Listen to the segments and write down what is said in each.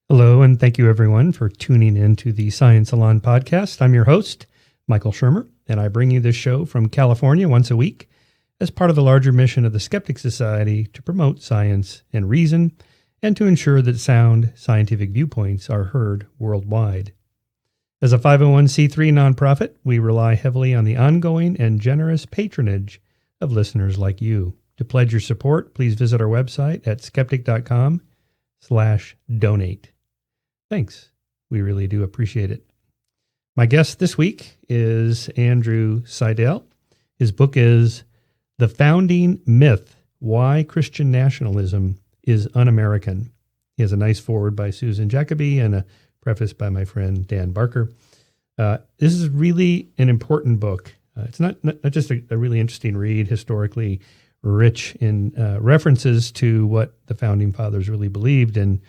Hello, and thank you everyone for tuning in to the SALON podcast. I'm your host, Michael Shermer, and I bring you this show from California once a week as part of the larger mission of the Skeptic Society to promote science and reason and to ensure that sound scientific viewpoints are heard worldwide. As a 501c3 nonprofit, we rely heavily on the ongoing and generous patronage of listeners like you. To pledge your support, please visit our website at skeptic.com/donate. Thanks. We really do appreciate it. My guest this week is Andrew Seidel. His book is The Founding Myth, Why Christian Nationalism is Un-American. He has a nice foreword by Susan Jacoby and a preface by my friend Dan Barker. This is really an important book. It's not just a really interesting read, historically rich in references to what the Founding Fathers really believed and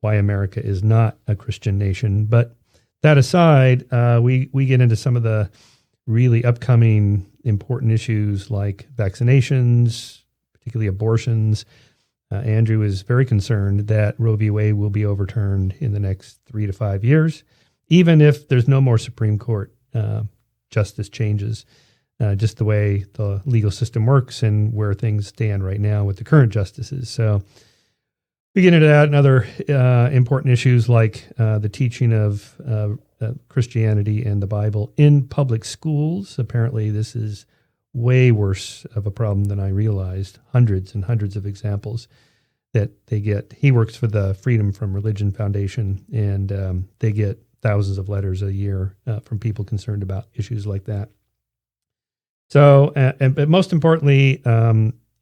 why America is not a Christian nation. But that aside, we get into some of the really upcoming important issues like vaccinations, particularly abortions. Andrew is very concerned that Roe v. Wade will be overturned in the next 3 to 5 years, even if there's no more Supreme Court justice changes, just the way the legal system works and where things stand right now with the current justices. So we get into that and other important issues like the teaching of Christianity and the Bible in public schools. Apparently, this is way worse of a problem than I realized. Hundreds and hundreds of examples that they get. He works for the Freedom from Religion Foundation, and they get thousands of letters a year from people concerned about issues like that. So, but most importantly,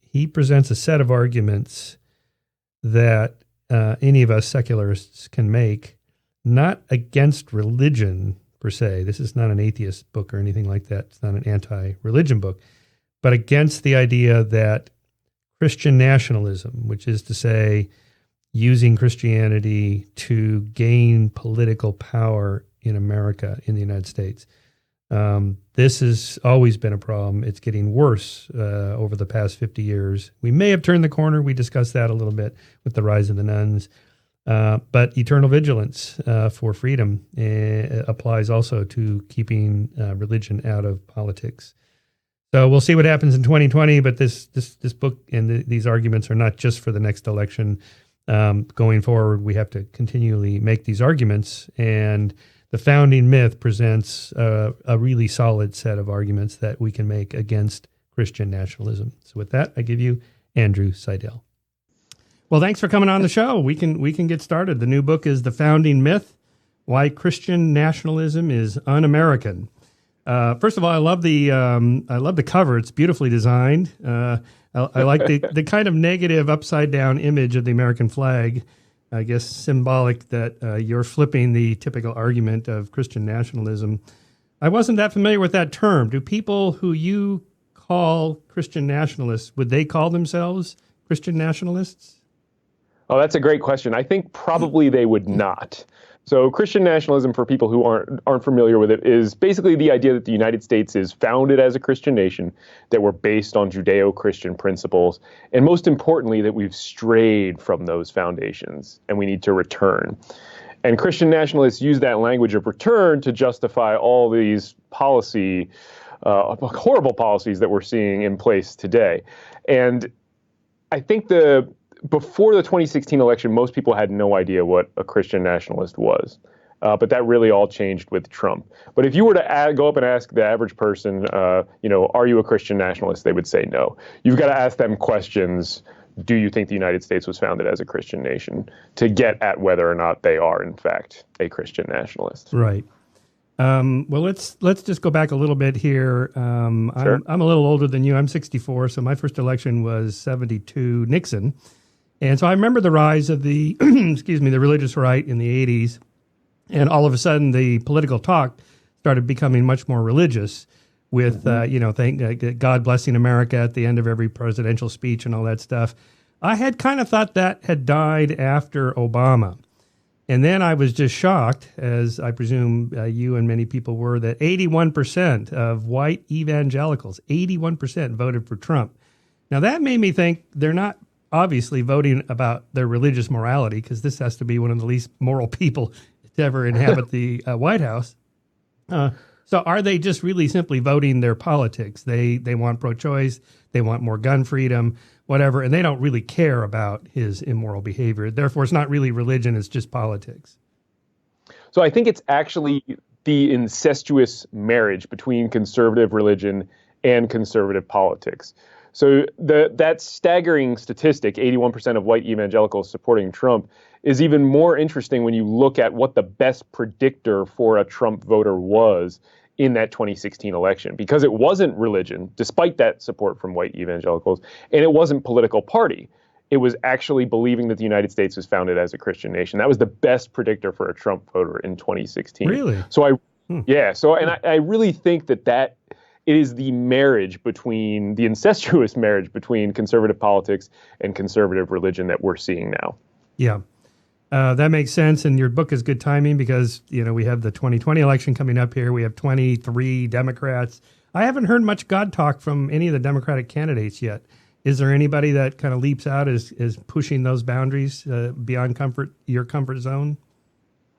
he presents a set of arguments that any of us secularists can make, not against religion per se. This is not an atheist book or anything like that. It's not an anti-religion book, but against the idea that Christian nationalism, which is to say using Christianity to gain political power in America, in the United States, this has always been a problem. It's getting worse over the past 50 years. We may have turned the corner. We discussed that a little bit with the rise of the nuns. But eternal vigilance for freedom applies also to keeping religion out of politics. So we'll see what happens in 2020, but this book and these arguments are not just for the next election. Going forward, we have to continually make these arguments, and the Founding Myth presents a really solid set of arguments that we can make against Christian nationalism. So with that, I give you Andrew Seidel. Well, thanks for coming on the show. We can get started. The new book is The Founding Myth, Why Christian Nationalism is Un-American. First of all, I love the cover. It's beautifully designed. I like the kind of negative upside down image of the American flag. I guess symbolic that you're flipping the typical argument of Christian nationalism. I wasn't that familiar with that term. Do people who you call Christian nationalists, would they call themselves Christian nationalists? Oh, that's a great question. I think probably they would not. So Christian nationalism, for people who aren't familiar with it, is basically the idea that the United States is founded as a Christian nation, that we're based on Judeo-Christian principles, and most importantly, that we've strayed from those foundations and we need to return. And Christian nationalists use that language of return to justify all these horrible policies that we're seeing in place today. And I think before the 2016 election, most people had no idea what a Christian nationalist was. But that really all changed with Trump. But if you were to go up and ask the average person, are you a Christian nationalist? They would say no. You've got to ask them questions. Do you think the United States was founded as a Christian nation, to get at whether or not they are, in fact, a Christian nationalist? Right. Well, let's just go back a little bit here. Sure. I'm a little older than you. I'm 64, so my first election was 72 Nixon. And so I remember the rise of the, the religious right in the 80s. And all of a sudden, the political talk started becoming much more religious with, thank God blessing America at the end of every presidential speech and all that stuff. I had kind of thought that had died after Obama. And then I was just shocked, as I presume you and many people were, that 81% of white evangelicals, 81% voted for Trump. Now, that made me think they're not obviously voting about their religious morality, because this has to be one of the least moral people to ever inhabit the White House. So are they just really simply voting their politics? They want pro-choice, they want more gun freedom, whatever, and they don't really care about his immoral behavior. Therefore, it's not really religion, it's just politics. So I think it's actually the incestuous marriage between conservative religion and conservative politics. So that staggering statistic, 81% of white evangelicals supporting Trump, is even more interesting when you look at what the best predictor for a Trump voter was in that 2016 election, because it wasn't religion, despite that support from white evangelicals, and it wasn't political party. It was actually believing that the United States was founded as a Christian nation. That was the best predictor for a Trump voter in 2016. Really? So I really think that it is the marriage between, the incestuous marriage between conservative politics and conservative religion that we're seeing now. Yeah. That makes sense, and your book is good timing because, we have the 2020 election coming up here. We have 23 Democrats. I haven't heard much God talk from any of the Democratic candidates yet. Is there anybody that kind of leaps out as pushing those boundaries beyond your comfort zone?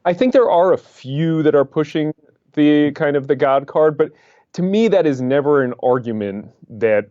I think there are a few that are pushing the kind of the God card, but to me, that is never an argument that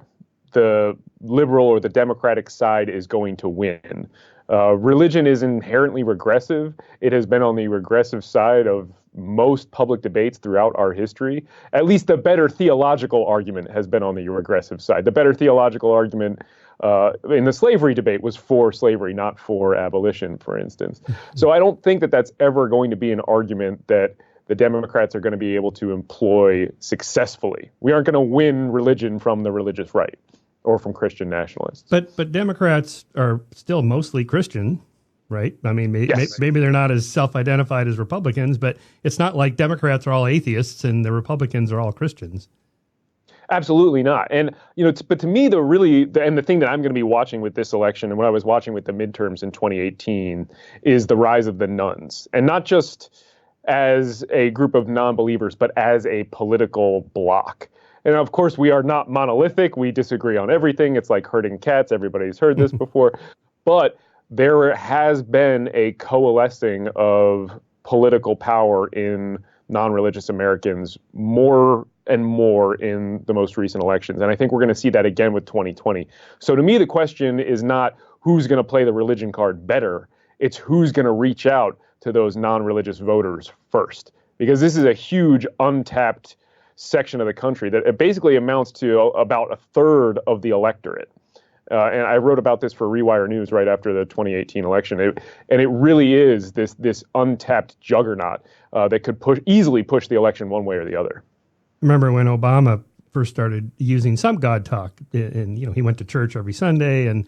the liberal or the Democratic side is going to win. Religion is inherently regressive. It has been on the regressive side of most public debates throughout our history. At least the better theological argument has been on the regressive side. The better theological argument in the slavery debate was for slavery, not for abolition, for instance. So I don't think that that's ever going to be an argument that the Democrats are going to be able to employ successfully. We aren't going to win religion from the religious right or from Christian nationalists. But Democrats are still mostly Christian, right? I mean, maybe they're not as self-identified as Republicans, but it's not like Democrats are all atheists and the Republicans are all Christians. Absolutely not. And, but to me, the thing that I'm going to be watching with this election and what I was watching with the midterms in 2018 is the rise of the nuns. And not just as a group of non-believers, but as a political bloc. And of course, we are not monolithic. We disagree on everything. It's like herding cats. Everybody's heard this before. But there has been a coalescing of political power in non-religious Americans more and more in the most recent elections. And I think we're going to see that again with 2020. So to me, the question is not who's going to play the religion card better. It's who's going to reach out to those non-religious voters first. Because this is a huge untapped section of the country that it basically amounts to about a third of the electorate. And I wrote about this for Rewire News right after the 2018 election. And it really is this untapped juggernaut that could easily push the election one way or the other. Remember when Obama first started using some God talk, and he went to church every Sunday and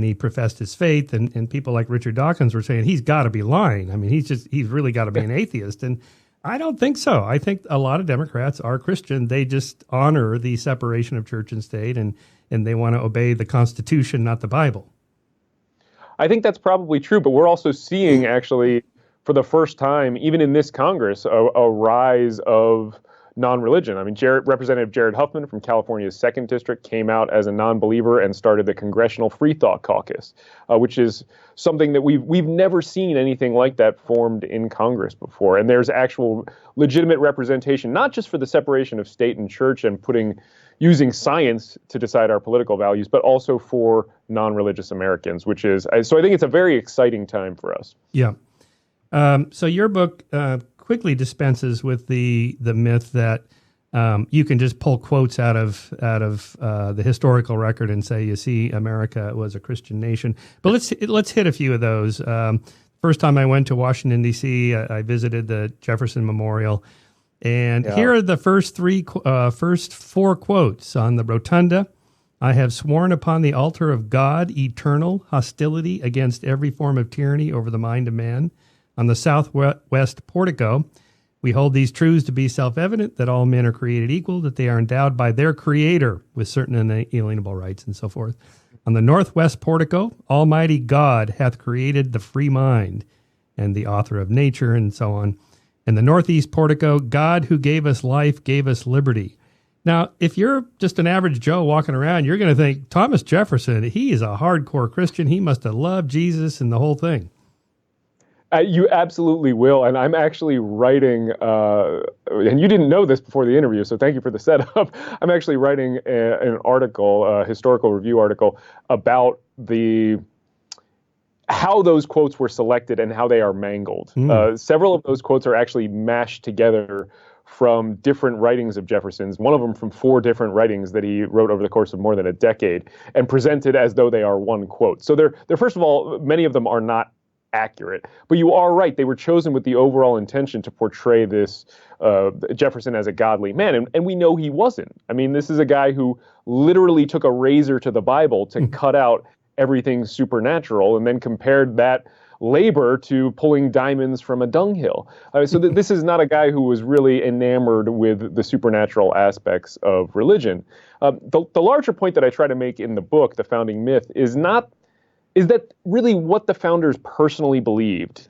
he professed his faith, and people like Richard Dawkins were saying he's got to be lying. I mean, he's really got to be an atheist. And I don't think so. I think a lot of Democrats are Christian. They just honor the separation of church and state, and they want to obey the Constitution, not the Bible. I think that's probably true, but we're also seeing actually for the first time, even in this Congress, a rise of non-religion. I mean, Representative Jared Huffman from California's 2nd District came out as a non-believer and started the Congressional Free Thought Caucus, which is something that we've never seen anything like that formed in Congress before. And there's actual legitimate representation, not just for the separation of state and church and using science to decide our political values, but also for non-religious Americans, so I think it's a very exciting time for us. Yeah. So your book quickly dispenses with the myth that you can just pull quotes out of the historical record and say, you see, America was a Christian nation. But let's hit a few of those. First time I went to Washington, D.C., I visited the Jefferson Memorial. And here are the first four quotes on the rotunda. I have sworn upon the altar of God eternal hostility against every form of tyranny over the mind of man. On the southwest portico, we hold these truths to be self-evident, that all men are created equal, that they are endowed by their Creator with certain inalienable rights, and so forth. On the northwest portico, Almighty God hath created the free mind, and the author of nature, and so on. In the northeast portico, God who gave us life gave us liberty. Now, if you're just an average Joe walking around, you're going to think Thomas Jefferson, he is a hardcore Christian. He must have loved Jesus and the whole thing. You absolutely will. And I'm actually writing, and you didn't know this before the interview, so thank you for the setup. I'm actually writing an article, a historical review article, about how those quotes were selected and how they are mangled. Several of those quotes are actually mashed together from different writings of Jefferson's, one of them from 4 different writings that he wrote over the course of more than a decade, and presented as though they are one quote. So they're first of all, many of them are not accurate, but you are right. They were chosen with the overall intention to portray this Jefferson as a godly man, and we know he wasn't. I mean, this is a guy who literally took a razor to the Bible to cut out everything supernatural, and then compared that labor to pulling diamonds from a dunghill. So this is not a guy who was really enamored with the supernatural aspects of religion. The larger point that I try to make in the book, The Founding Myth, is that really what the founders personally believed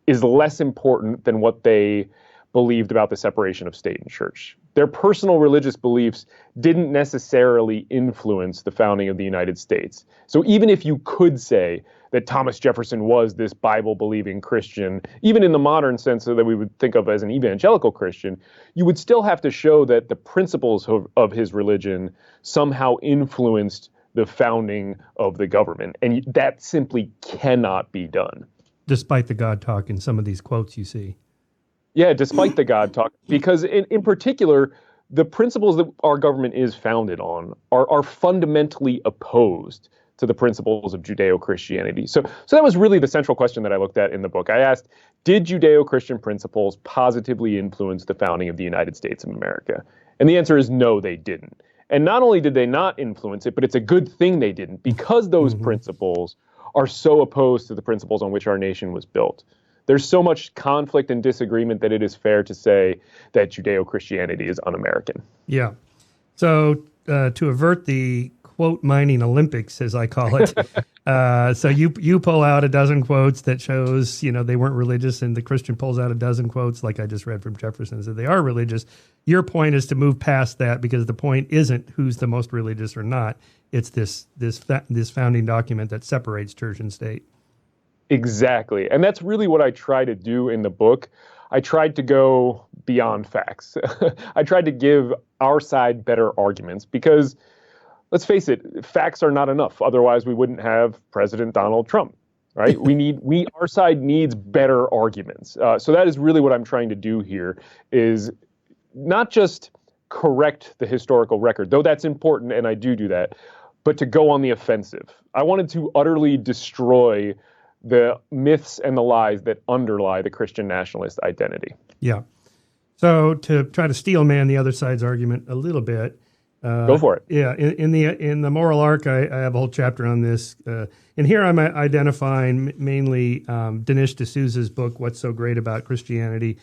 is less important than what they believed about the separation of state and church. Their personal religious beliefs didn't necessarily influence the founding of the United States. So even if you could say that Thomas Jefferson was this Bible-believing Christian, even in the modern sense that we would think of as an evangelical Christian, you would still have to show that the principles of his religion somehow influenced the founding of the government. And that simply cannot be done. Despite the God talk in some of these quotes you see. Yeah, despite the God talk, because in particular, the principles that our government is founded on are fundamentally opposed to the principles of Judeo-Christianity. So that was really the central question that I looked at in the book. I asked, did Judeo-Christian principles positively influence the founding of the United States of America? And the answer is no, they didn't. And not only did they not influence it, but it's a good thing they didn't, because those principles are so opposed to the principles on which our nation was built. There's so much conflict and disagreement that it is fair to say that Judeo-Christianity is un-American. Yeah. So to avert the quote mining Olympics, as I call it, so you pull out a dozen quotes that shows, they weren't religious, and the Christian pulls out a dozen quotes, like I just read from Jefferson, that they are religious. Your point is to move past that, because the point isn't who's the most religious or not. It's this founding document that separates church and state. Exactly. And that's really what I try to do in the book. I tried to go beyond facts. I tried to give our side better arguments, because let's face it, facts are not enough. Otherwise, we wouldn't have President Donald Trump, right? Our side needs better arguments. So that is really what I'm trying to do here, is not just correct the historical record, though that's important, and I do that, but to go on the offensive. I wanted to utterly destroy the myths and the lies that underlie the Christian nationalist identity. Yeah. So to try to steel man the other side's argument a little bit. Go for it. Yeah. In the moral arc, I have a whole chapter on this. And here I'm identifying mainly Dinesh D'Souza's book, What's So Great About Christianity,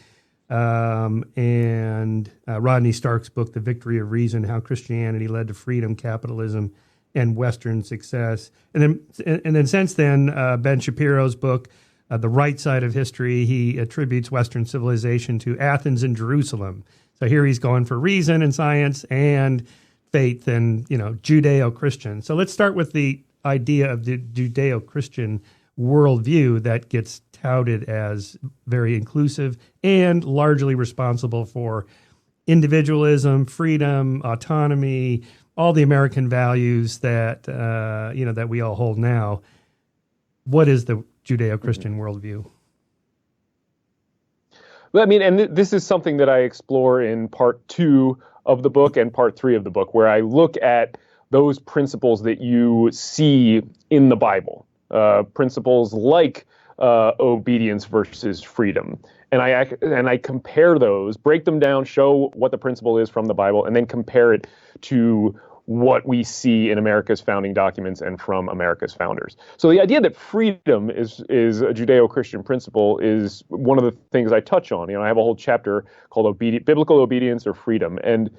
and Rodney Stark's book, The Victory of Reason, How Christianity Led to Freedom, Capitalism, and Western Success. And then since then, Ben Shapiro's book, The Right Side of History, he attributes Western civilization to Athens and Jerusalem. So here he's going for reason and science and faith and, Judeo-Christian. So let's start with the idea of the Judeo-Christian worldview that gets touted as very inclusive and largely responsible for individualism, freedom, autonomy, all the American values that that we all hold now. What is the Judeo-Christian worldview? Well, I mean, and this is something that I explore in part 2 of the book and part 3 of the book, where I look at those principles that you see in the Bible, principles like obedience versus freedom. And I compare those, break them down, show what the principle is from the Bible, and then compare it to what we see in America's founding documents and from America's founders. So the idea that freedom is a Judeo-Christian principle is one of the things I touch on. I have a whole chapter called Biblical Obedience or Freedom. And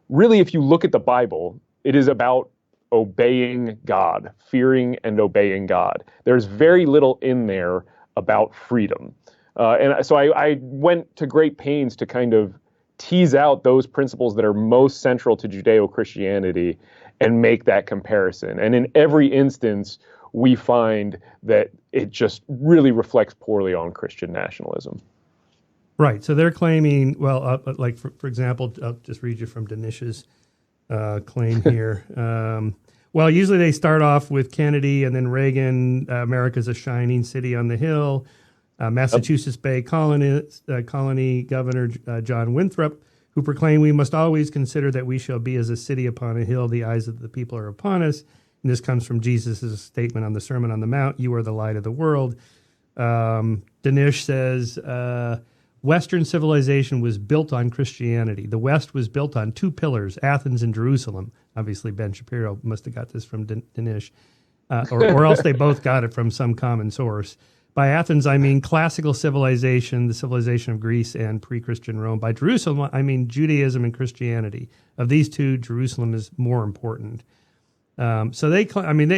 really, if you look at the Bible, it is about obeying God, fearing and obeying God. There's very little in there about freedom. And so I went to great pains to kind of tease out those principles that are most central to Judeo-Christianity and make that comparison. And in every instance, we find that it just really reflects poorly on Christian nationalism. Right. So they're claiming, well, like, for example, I'll just read you from Dinish's claim here. Well, usually they start off with Kennedy and then Reagan. America's a shining city on the hill. Massachusetts Bay Colony Governor John Winthrop, who proclaimed, we must always consider that we shall be as a city upon a hill. The eyes of the people are upon us. And this comes from Jesus' statement on the Sermon on the Mount. You are the light of the world. Dinish says, Western civilization was built on Christianity. The West was built on two pillars, Athens and Jerusalem. Obviously, Ben Shapiro must have got this from Dinish, or else they both got it from some common source. By Athens, I mean classical civilization, the civilization of Greece and pre-Christian Rome. By Jerusalem, I mean Judaism and Christianity. Of these two, Jerusalem is more important. So they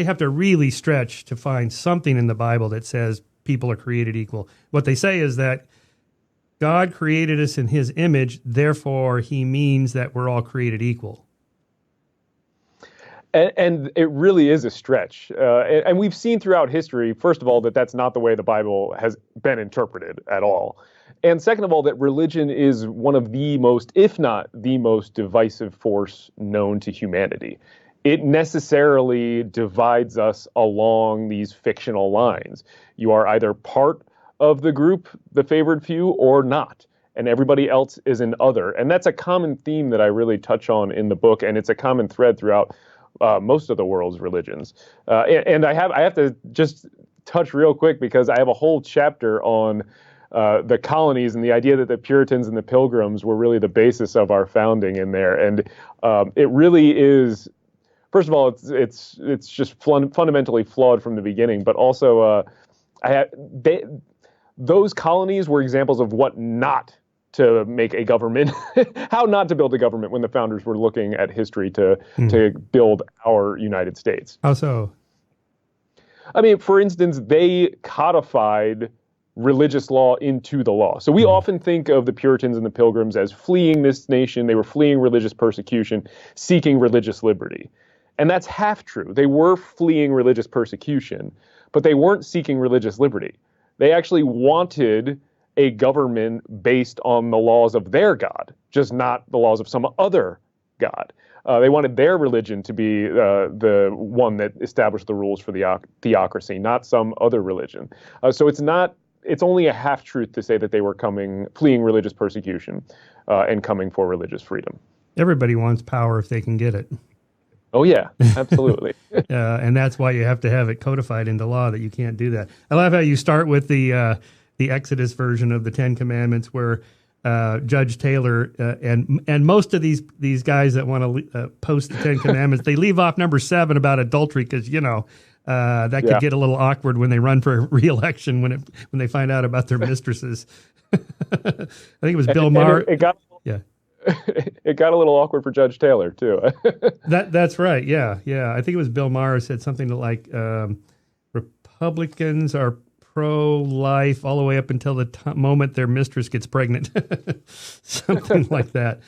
have to really stretch to find something in the Bible that says people are created equal. What they say is that God created us in his image, therefore he means that we're all created equal. And it really is a stretch. And we've seen throughout history, first of all, that that's not the way the Bible has been interpreted at all. And second of all, that religion is one of the most, if not the most divisive force known to humanity. It necessarily divides us along these fictional lines. You are either part of the group, the favored few, or not. And everybody else is an other. And that's a common theme that I really touch on in the book. And it's a common thread throughout most of the world's religions. And I have to just touch real quick because I have a whole chapter on the colonies and the idea that the Puritans and the Pilgrims were really the basis of our founding in there. And it really is, first of all, it's just fundamentally flawed from the beginning, but also those colonies were examples of what not to make a government, how not to build a government when the founders were looking at history to build our United States. How so? I mean, for instance, they codified religious law into the law. So we often think of the Puritans and the Pilgrims as fleeing this nation. They were fleeing religious persecution, seeking religious liberty. And that's half true. They were fleeing religious persecution, but they weren't seeking religious liberty. They actually wanted a government based on the laws of their God, just not the laws of some other God. They wanted their religion to be the one that established the rules for the theocracy, not some other religion. So it's only a half-truth to say that they were fleeing religious persecution and coming for religious freedom. Everybody wants power if they can get it. Oh, yeah, absolutely. And that's why you have to have it codified into law that you can't do that. I love how you start with the Exodus version of the Ten Commandments, where Judge Taylor and most of these guys that want to post the Ten Commandments, they leave off number 7 about adultery because that could get a little awkward when they run for re-election when they find out about their mistresses. I think it was Bill Maher. It got a little awkward for Judge Taylor too. That's right. Yeah. I think it was Bill Maher said something like Republicans are pro-life all the way up until the moment their mistress gets pregnant, something like that.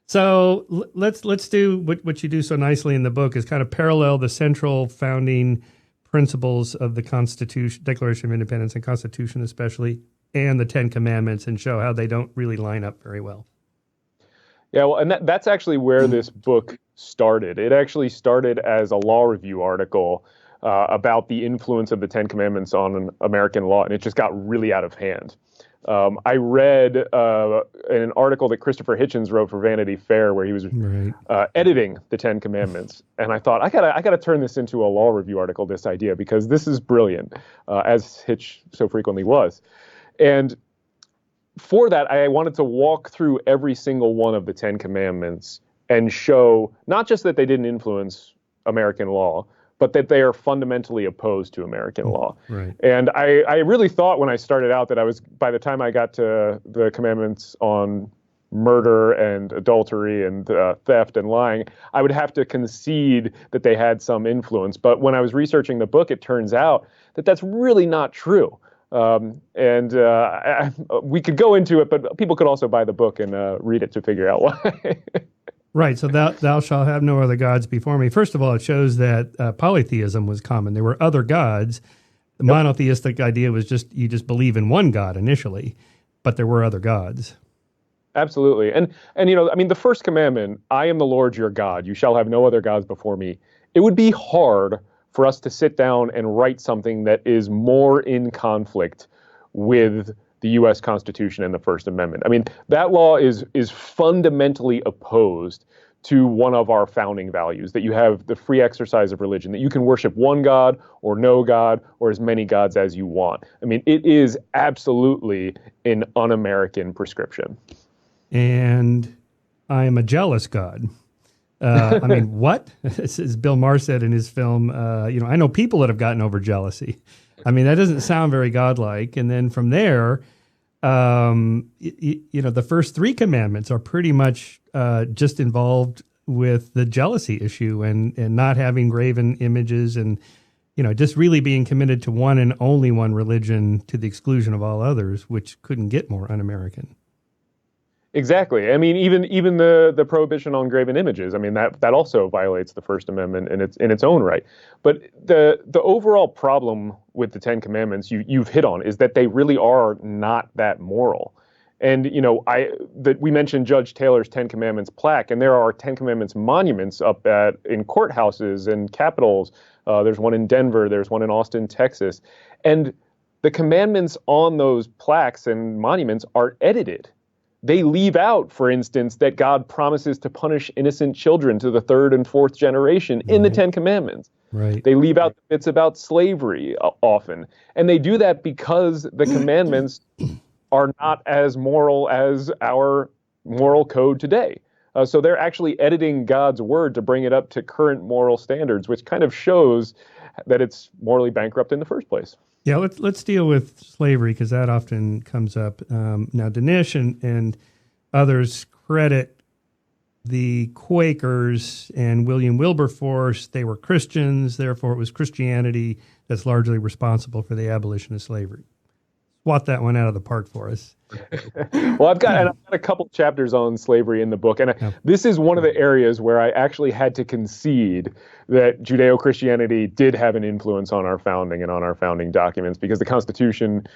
So let's do what you do so nicely in the book is kind of parallel the central founding principles of the Constitution, Declaration of Independence, and Constitution especially, and the Ten Commandments, and show how they don't really line up very well. Yeah, well, and that's actually where this book started. It actually started as a law review article about the influence of the Ten Commandments on American law, and it just got really out of hand. I read an article that Christopher Hitchens wrote for Vanity Fair where he was editing the Ten Commandments, and I thought I gotta turn this into a law review article. This idea, because this is brilliant, as Hitch so frequently was, and for that, I wanted to walk through every single one of the Ten Commandments and show not just that they didn't influence American law, but that they are fundamentally opposed to American law. Right. And I really thought when I started out that by the time I got to the commandments on murder and adultery and theft and lying, I would have to concede that they had some influence. But when I was researching the book, it turns out that that's really not true. We could go into it, but people could also buy the book and read it to figure out why. Right. So thou shalt have no other gods before me. First of all, it shows that polytheism was common. There were other gods. The monotheistic idea was you just believe in one God initially, but there were other gods. Absolutely. And the first commandment, I am the Lord your God, you shall have no other gods before me. It would be hard for us to sit down and write something that is more in conflict with the U.S. Constitution and the First Amendment. I mean, that law is fundamentally opposed to one of our founding values, that you have the free exercise of religion, that you can worship one God or no God or as many gods as you want. I mean, it is absolutely an un-American prescription. And I am a jealous God. I mean, what? As Bill Maher said in his film, I know people that have gotten over jealousy. I mean, that doesn't sound very godlike. And then from there, the first three commandments are pretty much just involved with the jealousy issue and not having graven images and, just really being committed to one and only one religion to the exclusion of all others, which couldn't get more un-American. Exactly. I mean, even the prohibition on graven images. I mean, that also violates the First Amendment in its own right. But the overall problem with the Ten Commandments you've hit on is that they really are not that moral. And we mentioned Judge Taylor's Ten Commandments plaque, and there are Ten Commandments monuments up in courthouses and capitals. There's one in Denver. There's one in Austin, Texas, and the commandments on those plaques and monuments are edited. They leave out, for instance, that God promises to punish innocent children to the third and fourth generation in the Ten Commandments. Right. They leave out the bits about slavery often. And they do that because the commandments are not as moral as our moral code today. So they're actually editing God's word to bring it up to current moral standards, which kind of shows that it's morally bankrupt in the first place. Yeah, let's deal with slavery because that often comes up. Now, Dinesh and others credit the Quakers and William Wilberforce. They were Christians, therefore it was Christianity that's largely responsible for the abolition of slavery. Swat that one out of the park for us. Well, I've got a couple chapters on slavery in the book, and this is one of the areas where I actually had to concede that Judeo-Christianity did have an influence on our founding and on our founding documents, because the Constitution,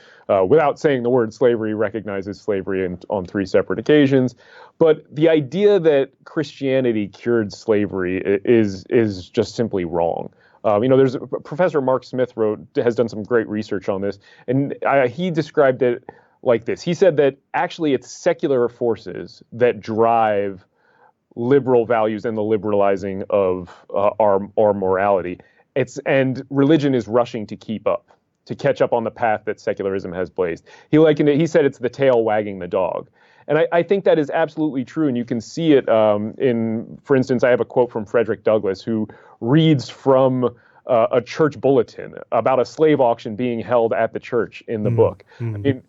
without saying the word slavery, recognizes slavery on three separate occasions. But the idea that Christianity cured slavery is just simply wrong. There's Professor Mark Smith has done some great research on this, and he described it like this. He said that actually it's secular forces that drive liberal values and the liberalizing of our morality. And religion is rushing to catch up on the path that secularism has blazed. He likened it. He said it's the tail wagging the dog. And I think that is absolutely true. And you can see it for instance, I have a quote from Frederick Douglass, who reads from a church bulletin about a slave auction being held at the church in the book. Mm-hmm. I mean,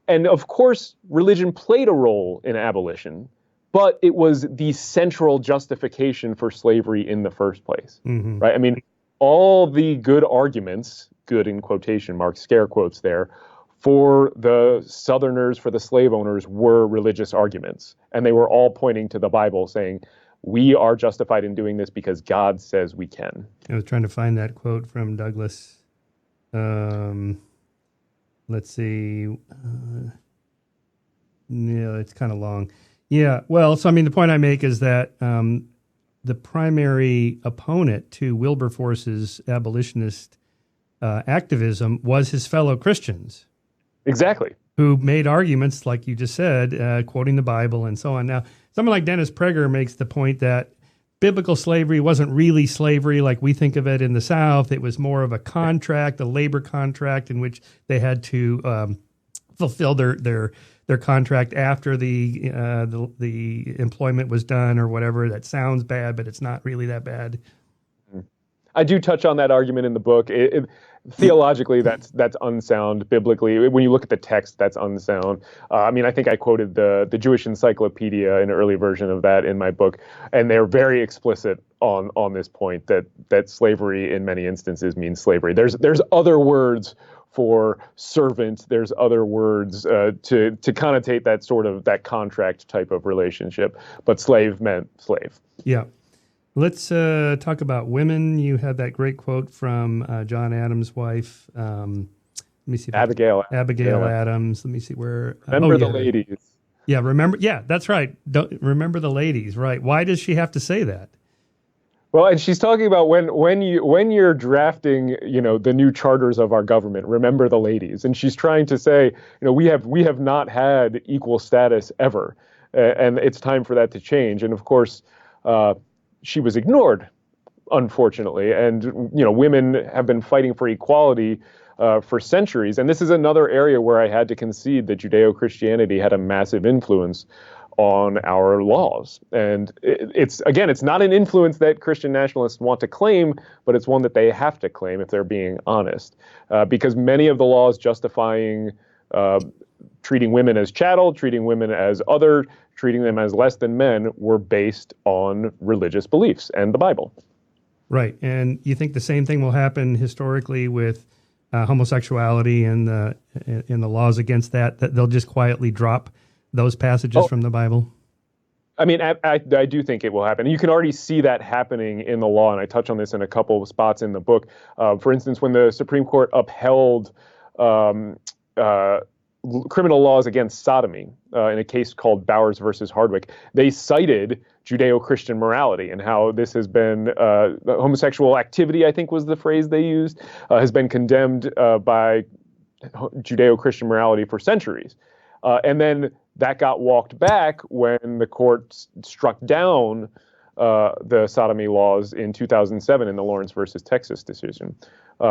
and of course, religion played a role in abolition, but it was the central justification for slavery in the first place, right? I mean, all the good arguments, good in quotation marks, scare quotes there, for the Southerners, for the slave owners, were religious arguments. And they were all pointing to the Bible saying, we are justified in doing this because God says we can. I was trying to find that quote from Douglass. Let's see. It's kind of long. Yeah, well, so I mean, the point I make is that the primary opponent to Wilberforce's abolitionist activism was his fellow Christians. Exactly. Who made arguments, like you just said, quoting the Bible and so on. Now, someone like Dennis Prager makes the point that biblical slavery wasn't really slavery like we think of it in the South. It was more of a contract, a labor contract, in which they had to fulfill their contract after the employment was done or whatever. That sounds bad, but it's not really that bad. I do touch on that argument in the book. Theologically, that's unsound. Biblically, when you look at the text, that's unsound. I mean, I think I quoted the Jewish Encyclopedia, an early version of that, in my book, and they're very explicit on this point that slavery in many instances means slavery. There's other words for servant. There's other words to connotate that sort of that contract type of relationship. But slave meant slave. Yeah. Let's talk about women. You had that great quote from John Adams' wife. Let me see. Abigail Adams. Let me see where. Remember the ladies. Yeah, remember. Yeah, that's right. Don't remember the ladies. Right. Why does she have to say that? Well, and she's talking about when you're drafting, the new charters of our government, remember the ladies. And she's trying to say, we have not had equal status ever, and it's time for that to change. And of course, she was ignored, unfortunately. And women have been fighting for equality for centuries. And this is another area where I had to concede that Judeo-Christianity had a massive influence on our laws. And it's not an influence that Christian nationalists want to claim, but it's one that they have to claim if they're being honest. Because many of the laws justifying treating women as chattel, treating women as other, treating them as less than men were based on religious beliefs and the Bible. Right. And you think the same thing will happen historically with homosexuality and the laws against that they'll just quietly drop those passages from the Bible? I mean, I do think it will happen. You can already see that happening in the law, and I touch on this in a couple of spots in the book. For instance, when the Supreme Court upheld criminal laws against sodomy in a case called Bowers versus Hardwick, they cited Judeo-Christian morality and how this has been homosexual activity, I think was the phrase they used, has been condemned by Judeo-Christian morality for centuries. And then that got walked back when the court struck down the sodomy laws in 2007 in the Lawrence versus Texas decision.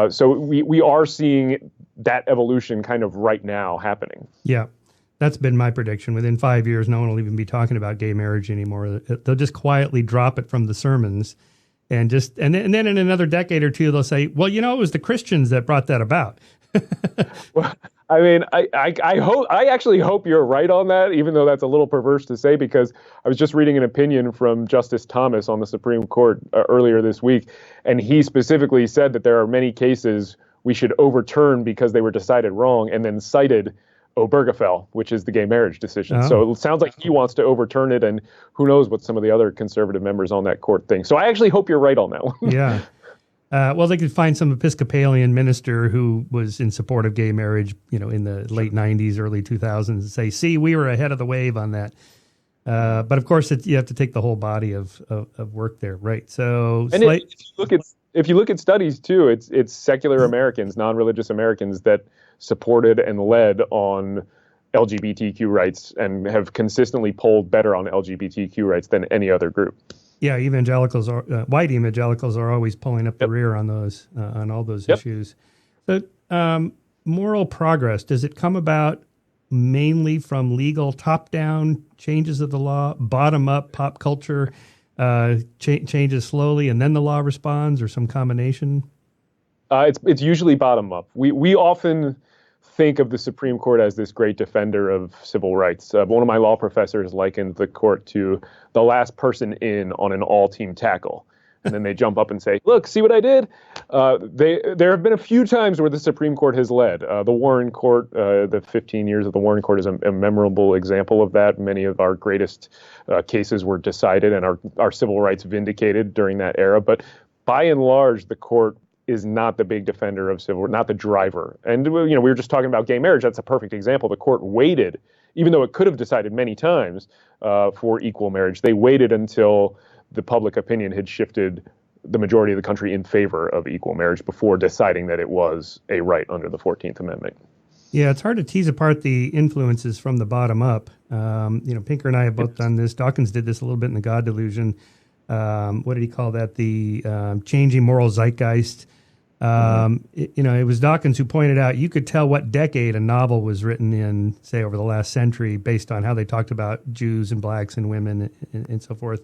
So we are seeing that evolution kind of right now happening. Yeah, that's been my prediction. Within 5 years, no one will even be talking about gay marriage anymore. They'll just quietly drop it from the sermons, and then in another decade or two, they'll say, "Well, it was the Christians that brought that about." Well, I mean, I actually hope you're right on that, even though that's a little perverse to say, because I was just reading an opinion from Justice Thomas on the Supreme Court earlier this week, and he specifically said that there are many cases we should overturn because they were decided wrong, and then cited Obergefell, which is the gay marriage decision. Oh. So it sounds like he wants to overturn it, and who knows what some of the other conservative members on that court think. So I actually hope you're right on that one. Yeah. Well, they could find some Episcopalian minister who was in support of gay marriage, in the late 90s, early 2000s, and say, see, we were ahead of the wave on that. But of course, you have to take the whole body of work there, right? So, and if you look at studies too, it's secular Americans, non-religious Americans that supported and led on LGBTQ rights and have consistently polled better on LGBTQ rights than any other group. Yeah, evangelicals white evangelicals are always pulling up the rear on those, on all those issues. So, moral progress, does it come about mainly from legal top-down changes of the law, bottom-up pop culture changes slowly, and then the law responds, or some combination? It's usually bottom-up. We often think of the Supreme Court as this great defender of civil rights. One of my law professors likened the court to the last person in on an all-team tackle. And then they jump up and say, look, see what I did? There have been a few times where the Supreme Court has led. The Warren Court, the 15 years of the Warren Court is a memorable example of that. Many of our greatest cases were decided and our civil rights vindicated during that era. But by and large, the court is not the big defender of civil, not the driver. And we were just talking about gay marriage. That's a perfect example. The court waited, even though it could have decided many times for equal marriage. They waited until the public opinion had shifted the majority of the country in favor of equal marriage before deciding that it was a right under the 14th Amendment. Yeah, it's hard to tease apart the influences from the bottom up. Pinker and I have both done this. Dawkins did this a little bit in The God Delusion. What did he call that? The changing moral zeitgeist. It was Dawkins who pointed out you could tell what decade a novel was written in, say, over the last century, based on how they talked about Jews and blacks and women and so forth,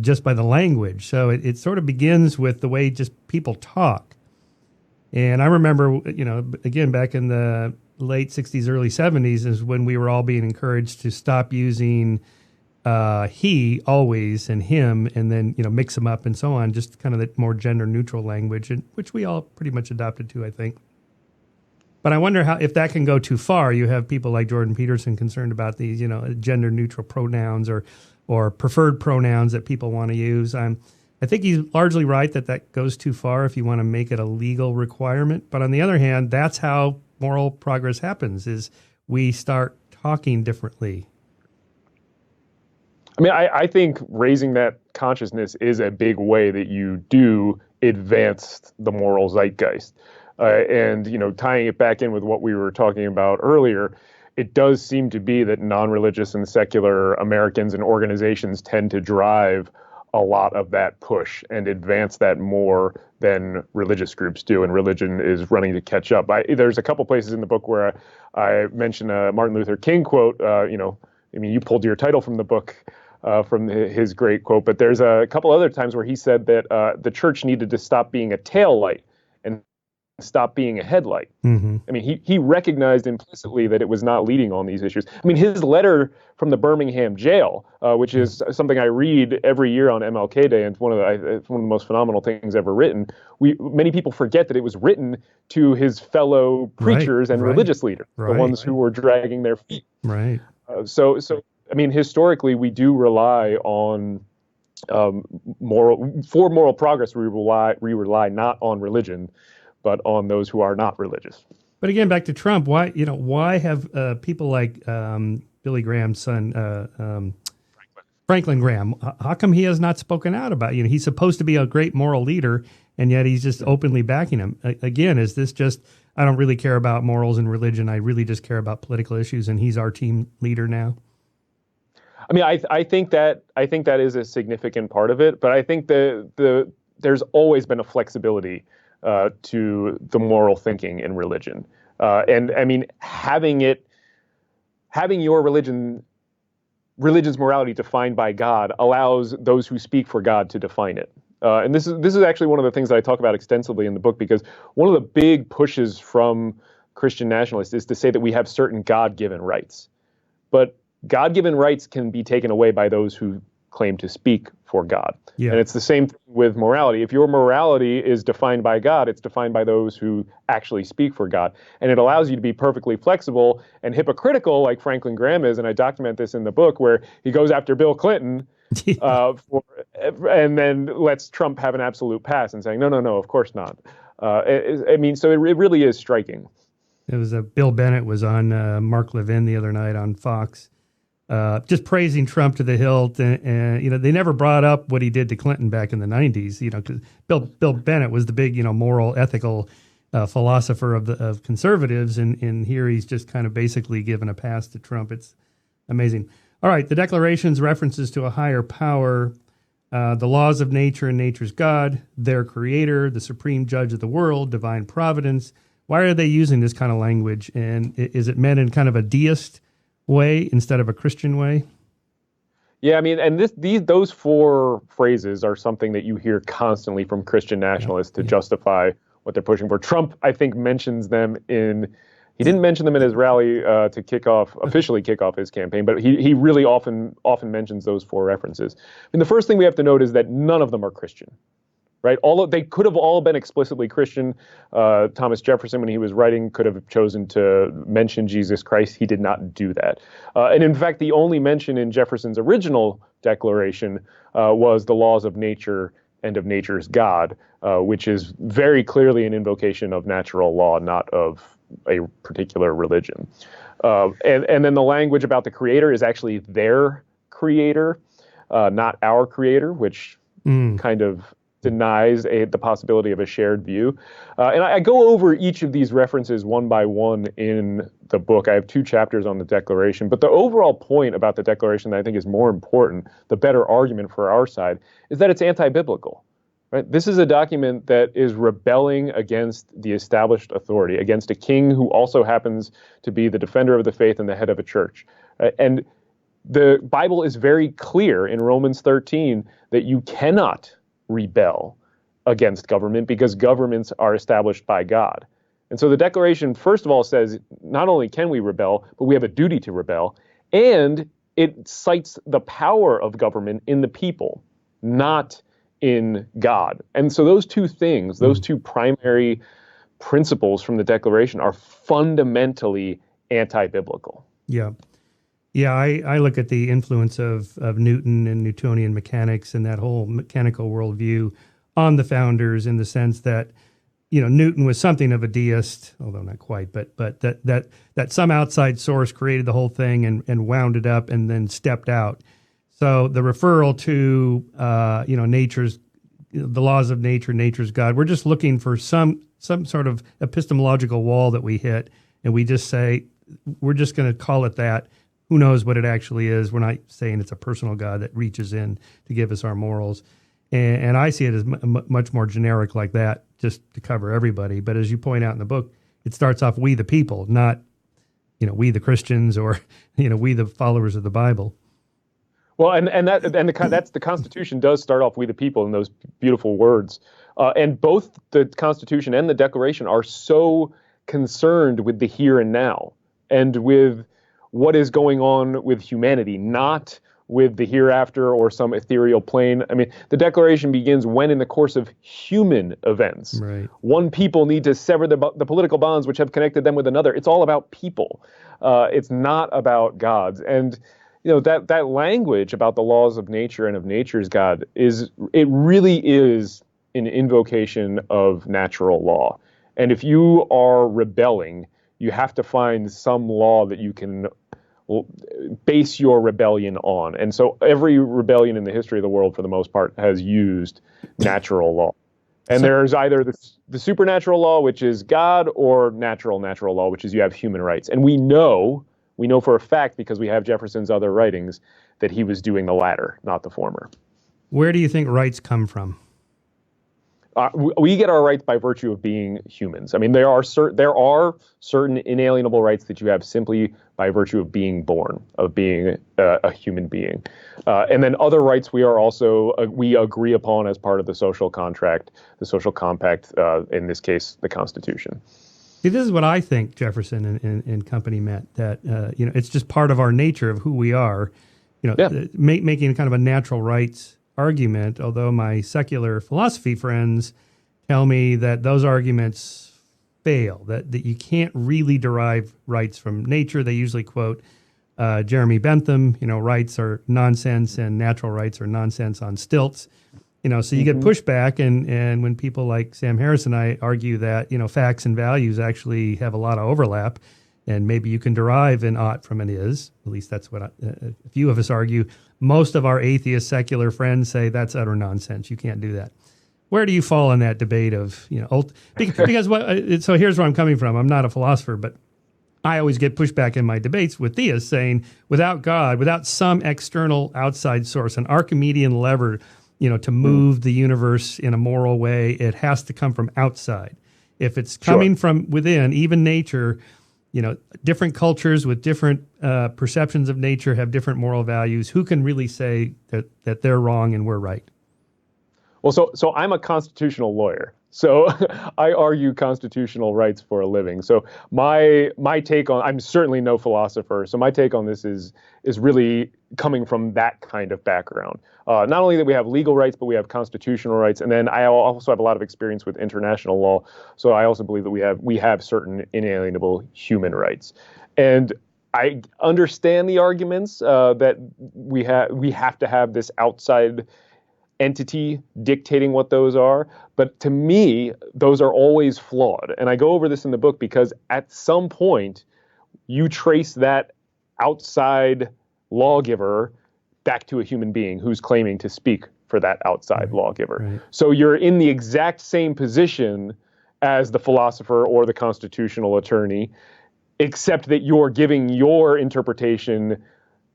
just by the language. So it sort of begins with the way just people talk. And I remember, again, back in the late 60s, early 70s is when we were all being encouraged to stop using he always and him, and then mix them up and so on, just kind of the more gender neutral language, and which we all pretty much adopted to, I think. But I wonder if that can go too far. You have people like Jordan Peterson concerned about these, gender neutral pronouns or preferred pronouns that people want to use. I think he's largely right that goes too far if you want to make it a legal requirement. But on the other hand, that's how moral progress happens, is we start talking differently. I mean, I think raising that consciousness is a big way that you do advance the moral zeitgeist. And, tying it back in with what we were talking about earlier, it does seem to be that non-religious and secular Americans and organizations tend to drive a lot of that push and advance that more than religious groups do, and religion is running to catch up. There's a couple places in the book where I mention a Martin Luther King quote. You pulled your title from the book, from his great quote, but there's a couple other times where he said that the church needed to stop being a tail light and stop being a headlight. Mm-hmm. I mean, he recognized implicitly that it was not leading on these issues. I mean, his letter from the Birmingham jail, which is something I read every year on MLK Day, and it's one of the most phenomenal things ever written. Many people forget that it was written to his fellow preachers and religious leaders, the ones who were dragging their feet. Right. So I mean, historically, we do rely on moral progress. We rely not on religion, but on those who are not religious. But again, back to Trump, why have people like Billy Graham's son, Franklin Graham, how come he has not spoken out about, he's supposed to be a great moral leader, and yet he's just openly backing him? Again, is this just, I don't really care about morals and religion, I really just care about political issues, and he's our team leader now? I mean, I think that is a significant part of it, but I think there's always been a flexibility to the moral thinking in religion, and I mean, having your religion's morality defined by God allows those who speak for God to define it. And this is actually one of the things that I talk about extensively in the book, because one of the big pushes from Christian nationalists is to say that we have certain God-given rights, but God-given rights can be taken away by those who claim to speak for God. Yeah. And it's the same thing with morality. If your morality is defined by God, it's defined by those who actually speak for God. And it allows you to be perfectly flexible and hypocritical, like Franklin Graham is. And I document this in the book, where he goes after Bill Clinton and then lets Trump have an absolute pass and saying, no, of course not. So it really is striking. It was Bill Bennett was on Mark Levin the other night on Fox, just praising Trump to the hilt, and they never brought up what he did to Clinton back in the 90s. Because Bill Bennett was the big moral, ethical philosopher of conservatives, and here he's just kind of basically given a pass to Trump. It's amazing. All right, the Declaration's references to a higher power, the laws of nature and nature's God, their creator, the supreme judge of the world, divine providence. Why are they using this kind of language? And is it meant in kind of a deist way instead of a Christian way? Yeah, I mean, and those four phrases are something that you hear constantly from Christian nationalists to justify what they're pushing for. Trump, I think, mentions them he didn't mention them in his rally to officially kick off his campaign, but he really often mentions those four references. I mean, the first thing we have to note is that none of them are Christian. Right? They could have all been explicitly Christian. Thomas Jefferson, when he was writing, could have chosen to mention Jesus Christ. He did not do that. And in fact, the only mention in Jefferson's original declaration was the laws of nature and of nature's God, which is very clearly an invocation of natural law, not of a particular religion. And then the language about the creator is actually their creator, not our creator, which kind of denies the possibility of a shared view. And I go over each of these references one by one in the book. I have 2 chapters on the Declaration, but the overall point about the Declaration that I think is more important, the better argument for our side, is that it's anti-biblical. Right? This is a document that is rebelling against the established authority, against a king who also happens to be the defender of the faith and the head of a church. And the Bible is very clear in Romans 13 that you cannot rebel against government because governments are established by God. And so the Declaration, first of all, says not only can we rebel, but we have a duty to rebel. And it cites the power of government in the people, not in God. And so those two things, those two primary principles from the Declaration are fundamentally anti-biblical. Yeah. Yeah, I look at the influence of Newton and Newtonian mechanics and that whole mechanical worldview on the founders, in the sense that, Newton was something of a deist, although not quite, but that some outside source created the whole thing and wound it up and then stepped out. So the referral to nature's, the laws of nature, nature's God, we're just looking for some sort of epistemological wall that we hit, and we just say we're just going to call it that. Who knows what it actually is? We're not saying it's a personal God that reaches in to give us our morals. And I see it as much more generic like that, just to cover everybody. But as you point out in the book, it starts off we the people, not, we the Christians, or, we the followers of the Bible. Well, that's the Constitution does start off we the people in those beautiful words. And both the Constitution and the Declaration are so concerned with the here and now and with what is going on with humanity, not with the hereafter or some ethereal plane. I mean, the Declaration begins when, in the course of human events, right, one people need to sever the political bonds which have connected them with another. It's all about people. It's not about gods. And that language about the laws of nature and of nature's God it really is an invocation of natural law. And if you are rebelling, you have to find some law that you can base your rebellion on. And so every rebellion in the history of the world, for the most part, has used natural law. And there's either the supernatural law, which is God, or natural law, which is you have human rights. And we know for a fact, because we have Jefferson's other writings, that he was doing the latter, not the former. Where do you think rights come from? We get our rights by virtue of being humans. I mean, there are certain inalienable rights that you have simply by virtue of being born, of being a human being. And then other rights we agree upon as part of the social contract, the social compact, in this case, the Constitution. See, this is what I think Jefferson and company meant, that, it's just part of our nature of who we are, making kind of a natural rights argument, although my secular philosophy friends tell me that those arguments fail, that you can't really derive rights from nature. They usually quote Jeremy Bentham, rights are nonsense and natural rights are nonsense on stilts. So you get pushback, and when people like Sam Harris and I argue that, facts and values actually have a lot of overlap, and maybe you can derive an ought from an is, at least that's what a few of us argue. Most of our atheist secular friends say that's utter nonsense. You can't do that. Where do you fall in that debate of, because so here's where I'm coming from. I'm not a philosopher, but I always get pushback in my debates with theists saying, without God, without some external outside source, an Archimedean lever, to move the universe in a moral way, it has to come from outside. If it's coming from within, even nature, different cultures with different perceptions of nature have different moral values. Who can really say that they're wrong and we're right? Well, so I'm a constitutional lawyer. So I argue constitutional rights for a living. So my take on, I'm certainly no philosopher, so my take on this is really coming from that kind of background. Not only that we have legal rights, but we have constitutional rights. And then I also have a lot of experience with international law. So I also believe that we have certain inalienable human rights. And I understand the arguments that we have to have this outside entity dictating what those are. But to me, those are always flawed. And I go over this in the book because at some point, you trace that outside lawgiver back to a human being who's claiming to speak for that outside lawgiver. Right. So you're in the exact same position as the philosopher or the constitutional attorney, except that you're giving your interpretation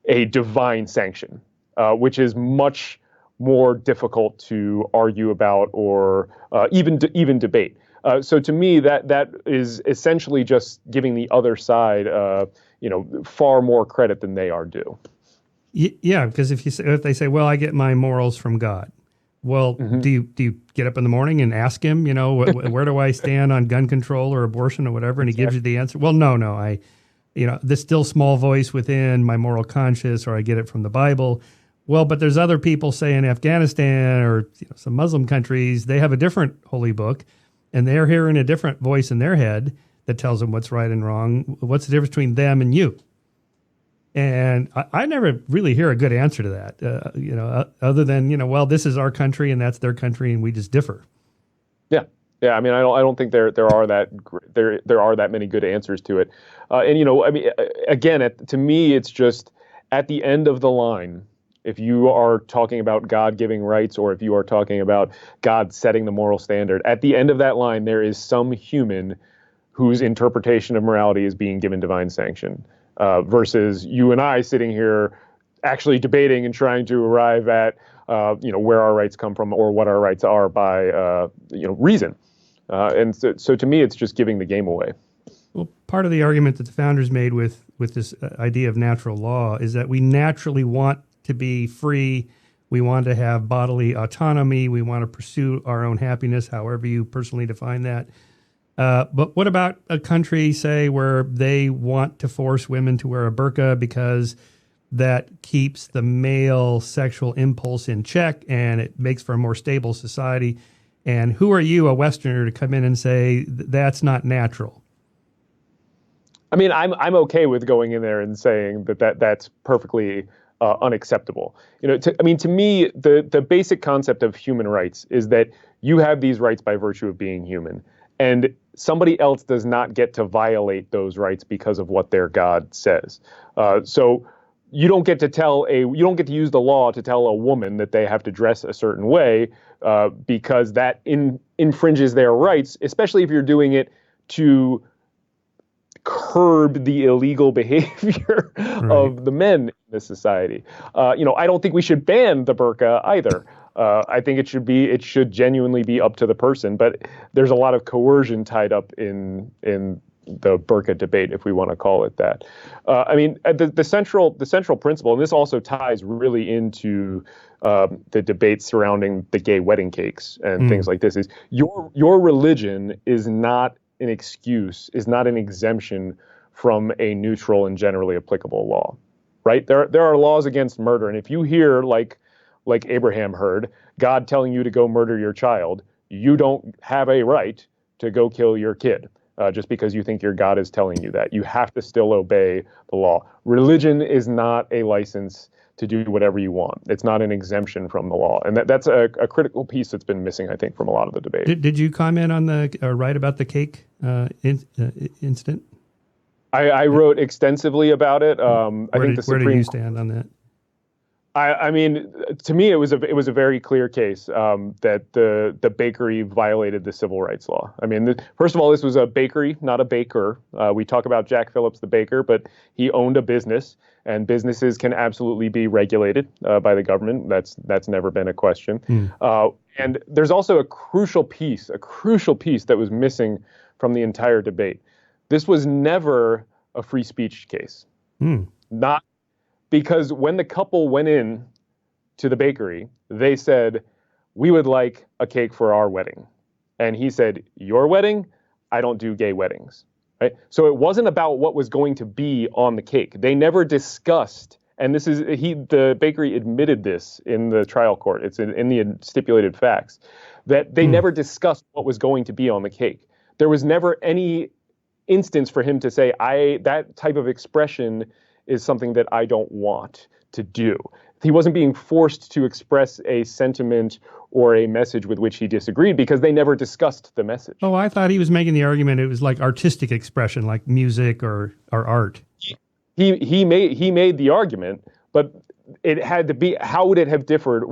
a divine sanction, which is much more difficult to argue about or even debate. So to me, that is essentially just giving the other side, far more credit than they are due. Yeah, because if they say, well, I get my morals from God. Well, do you get up in the morning and ask him, where do I stand on gun control or abortion or whatever? And he gives you the answer. Well, no, I, this still small voice within my moral conscience, or I get it from the Bible. Well, but there's other people, say in Afghanistan or some Muslim countries, they have a different holy book. and they're hearing a different voice in their head that tells them what's right and wrong. What's the difference between them and you? And I never really hear a good answer to that, other than, well, this is our country and that's their country and we just differ. Yeah. Yeah. I mean, I don't think there are that many good answers to it. Again, to me, it's just at the end of the line, if you are talking about God giving rights, or if you are talking about God setting the moral standard, at the end of that line, there is some human whose interpretation of morality is being given divine sanction, versus you and I sitting here actually debating and trying to arrive at, where our rights come from or what our rights are by, reason. And so to me, it's just giving the game away. Well, part of the argument that the founders made with this idea of natural law is that we naturally want to be free. We want to have bodily autonomy. We want to pursue our own happiness, however you personally define that. But what about a country, say, where they want to force women to wear a burqa because that keeps the male sexual impulse in check and it makes for a more stable society? And who are you, a Westerner, to come in and say that's not natural? I mean, I'm okay with going in there and saying that's perfectly unacceptable. To me, the basic concept of human rights is that you have these rights by virtue of being human, and somebody else does not get to violate those rights because of what their God says. So you don't get to use the law to tell a woman that they have to dress a certain way, because that infringes their rights, especially if you're doing it to curb the illegal behavior of the men in this society. I don't think we should ban the burqa either. I think it should genuinely be up to the person, but there's a lot of coercion tied up in the burqa debate, if we want to call it that. The central principle, and this also ties really into the debate surrounding the gay wedding cakes and things like this, is your religion is not an excuse, is not an exemption from a neutral and generally applicable law, right? There are laws against murder, and if you hear like Abraham heard, God telling you to go murder your child, you don't have a right to go kill your kid. Just because you think your God is telling you that. You have to still obey the law. Religion is not a license to do whatever you want. It's not an exemption from the law. And that's a critical piece that's been missing, I think, from a lot of the debate. Did you comment on write about the cake incident? I wrote extensively about it. Where do you stand on that? To me, it was a very clear case that the bakery violated the civil rights law. First of all, this was a bakery, not a baker. We talk about Jack Phillips, the baker, but he owned a business, and businesses can absolutely be regulated by the government. That's never been a question. And there's also a crucial piece that was missing from the entire debate. This was never a free speech case. Not Because when the couple went in to the bakery, they said, "We would like a cake for our wedding." And he said, "Your wedding? I don't do gay weddings." Right? So it wasn't about what was going to be on the cake. They never discussed, and the bakery admitted this in the trial court. It's in the stipulated facts, that they never discussed what was going to be on the cake. There was never any instance for him to say, that type of expression is something that I don't want to do. He wasn't being forced to express a sentiment or a message with which he disagreed because they never discussed the message. Oh, I thought he was making the argument it was like artistic expression, like music or art. He made the argument, but it had to be, how would it have differed?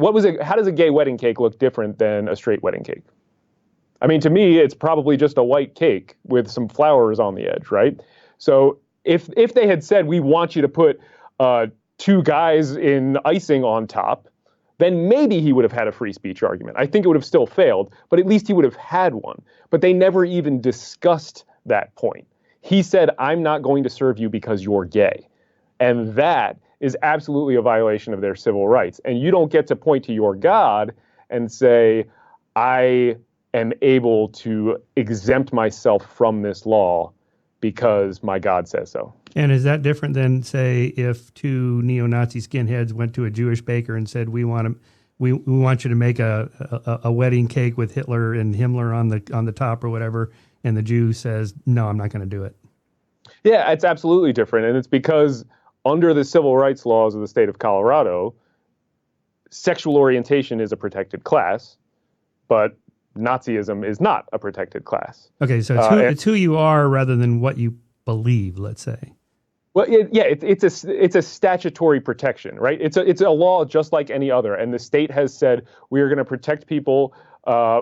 How does a gay wedding cake look different than a straight wedding cake? To me, it's probably just a white cake with some flowers on the edge, right? So if they had said, "We want you to put 2 guys in icing on top," then maybe he would have had a free speech argument. I think it would have still failed, but at least he would have had one. But they never even discussed that point. He said, "I'm not going to serve you because you're gay." And that is absolutely a violation of their civil rights. And you don't get to point to your God and say, "I am able to exempt myself from this law because my God says so." And is that different than, say, if 2 neo-Nazi skinheads went to a Jewish baker and said, "We want to we want you to make a wedding cake with Hitler and Himmler on the top or whatever, and the Jew says, no, I'm not going to do it. Yeah, it's absolutely different, and it's because under the civil rights laws of the state of Colorado, sexual orientation is a protected class, but Nazism is not a protected class. Okay, so it's who you are rather than what you believe, let's say. Well, it's a statutory protection, right? It's a law just like any other, and the state has said we are going to protect people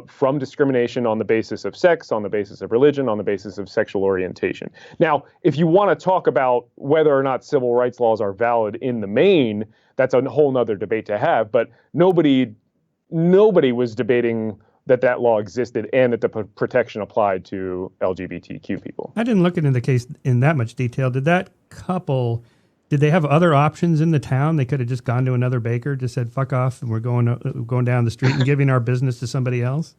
from discrimination on the basis of sex, on the basis of religion, on the basis of sexual orientation. Now, if you want to talk about whether or not civil rights laws are valid in the main, that's a whole nother debate to have. But nobody was debating that law existed and that the protection applied to LGBTQ people. I didn't look into the case in that much detail. Did that couple, did they have other options in the town? They could have just gone to another baker, just said, fuck off, and we're going down the street and giving our business to somebody else?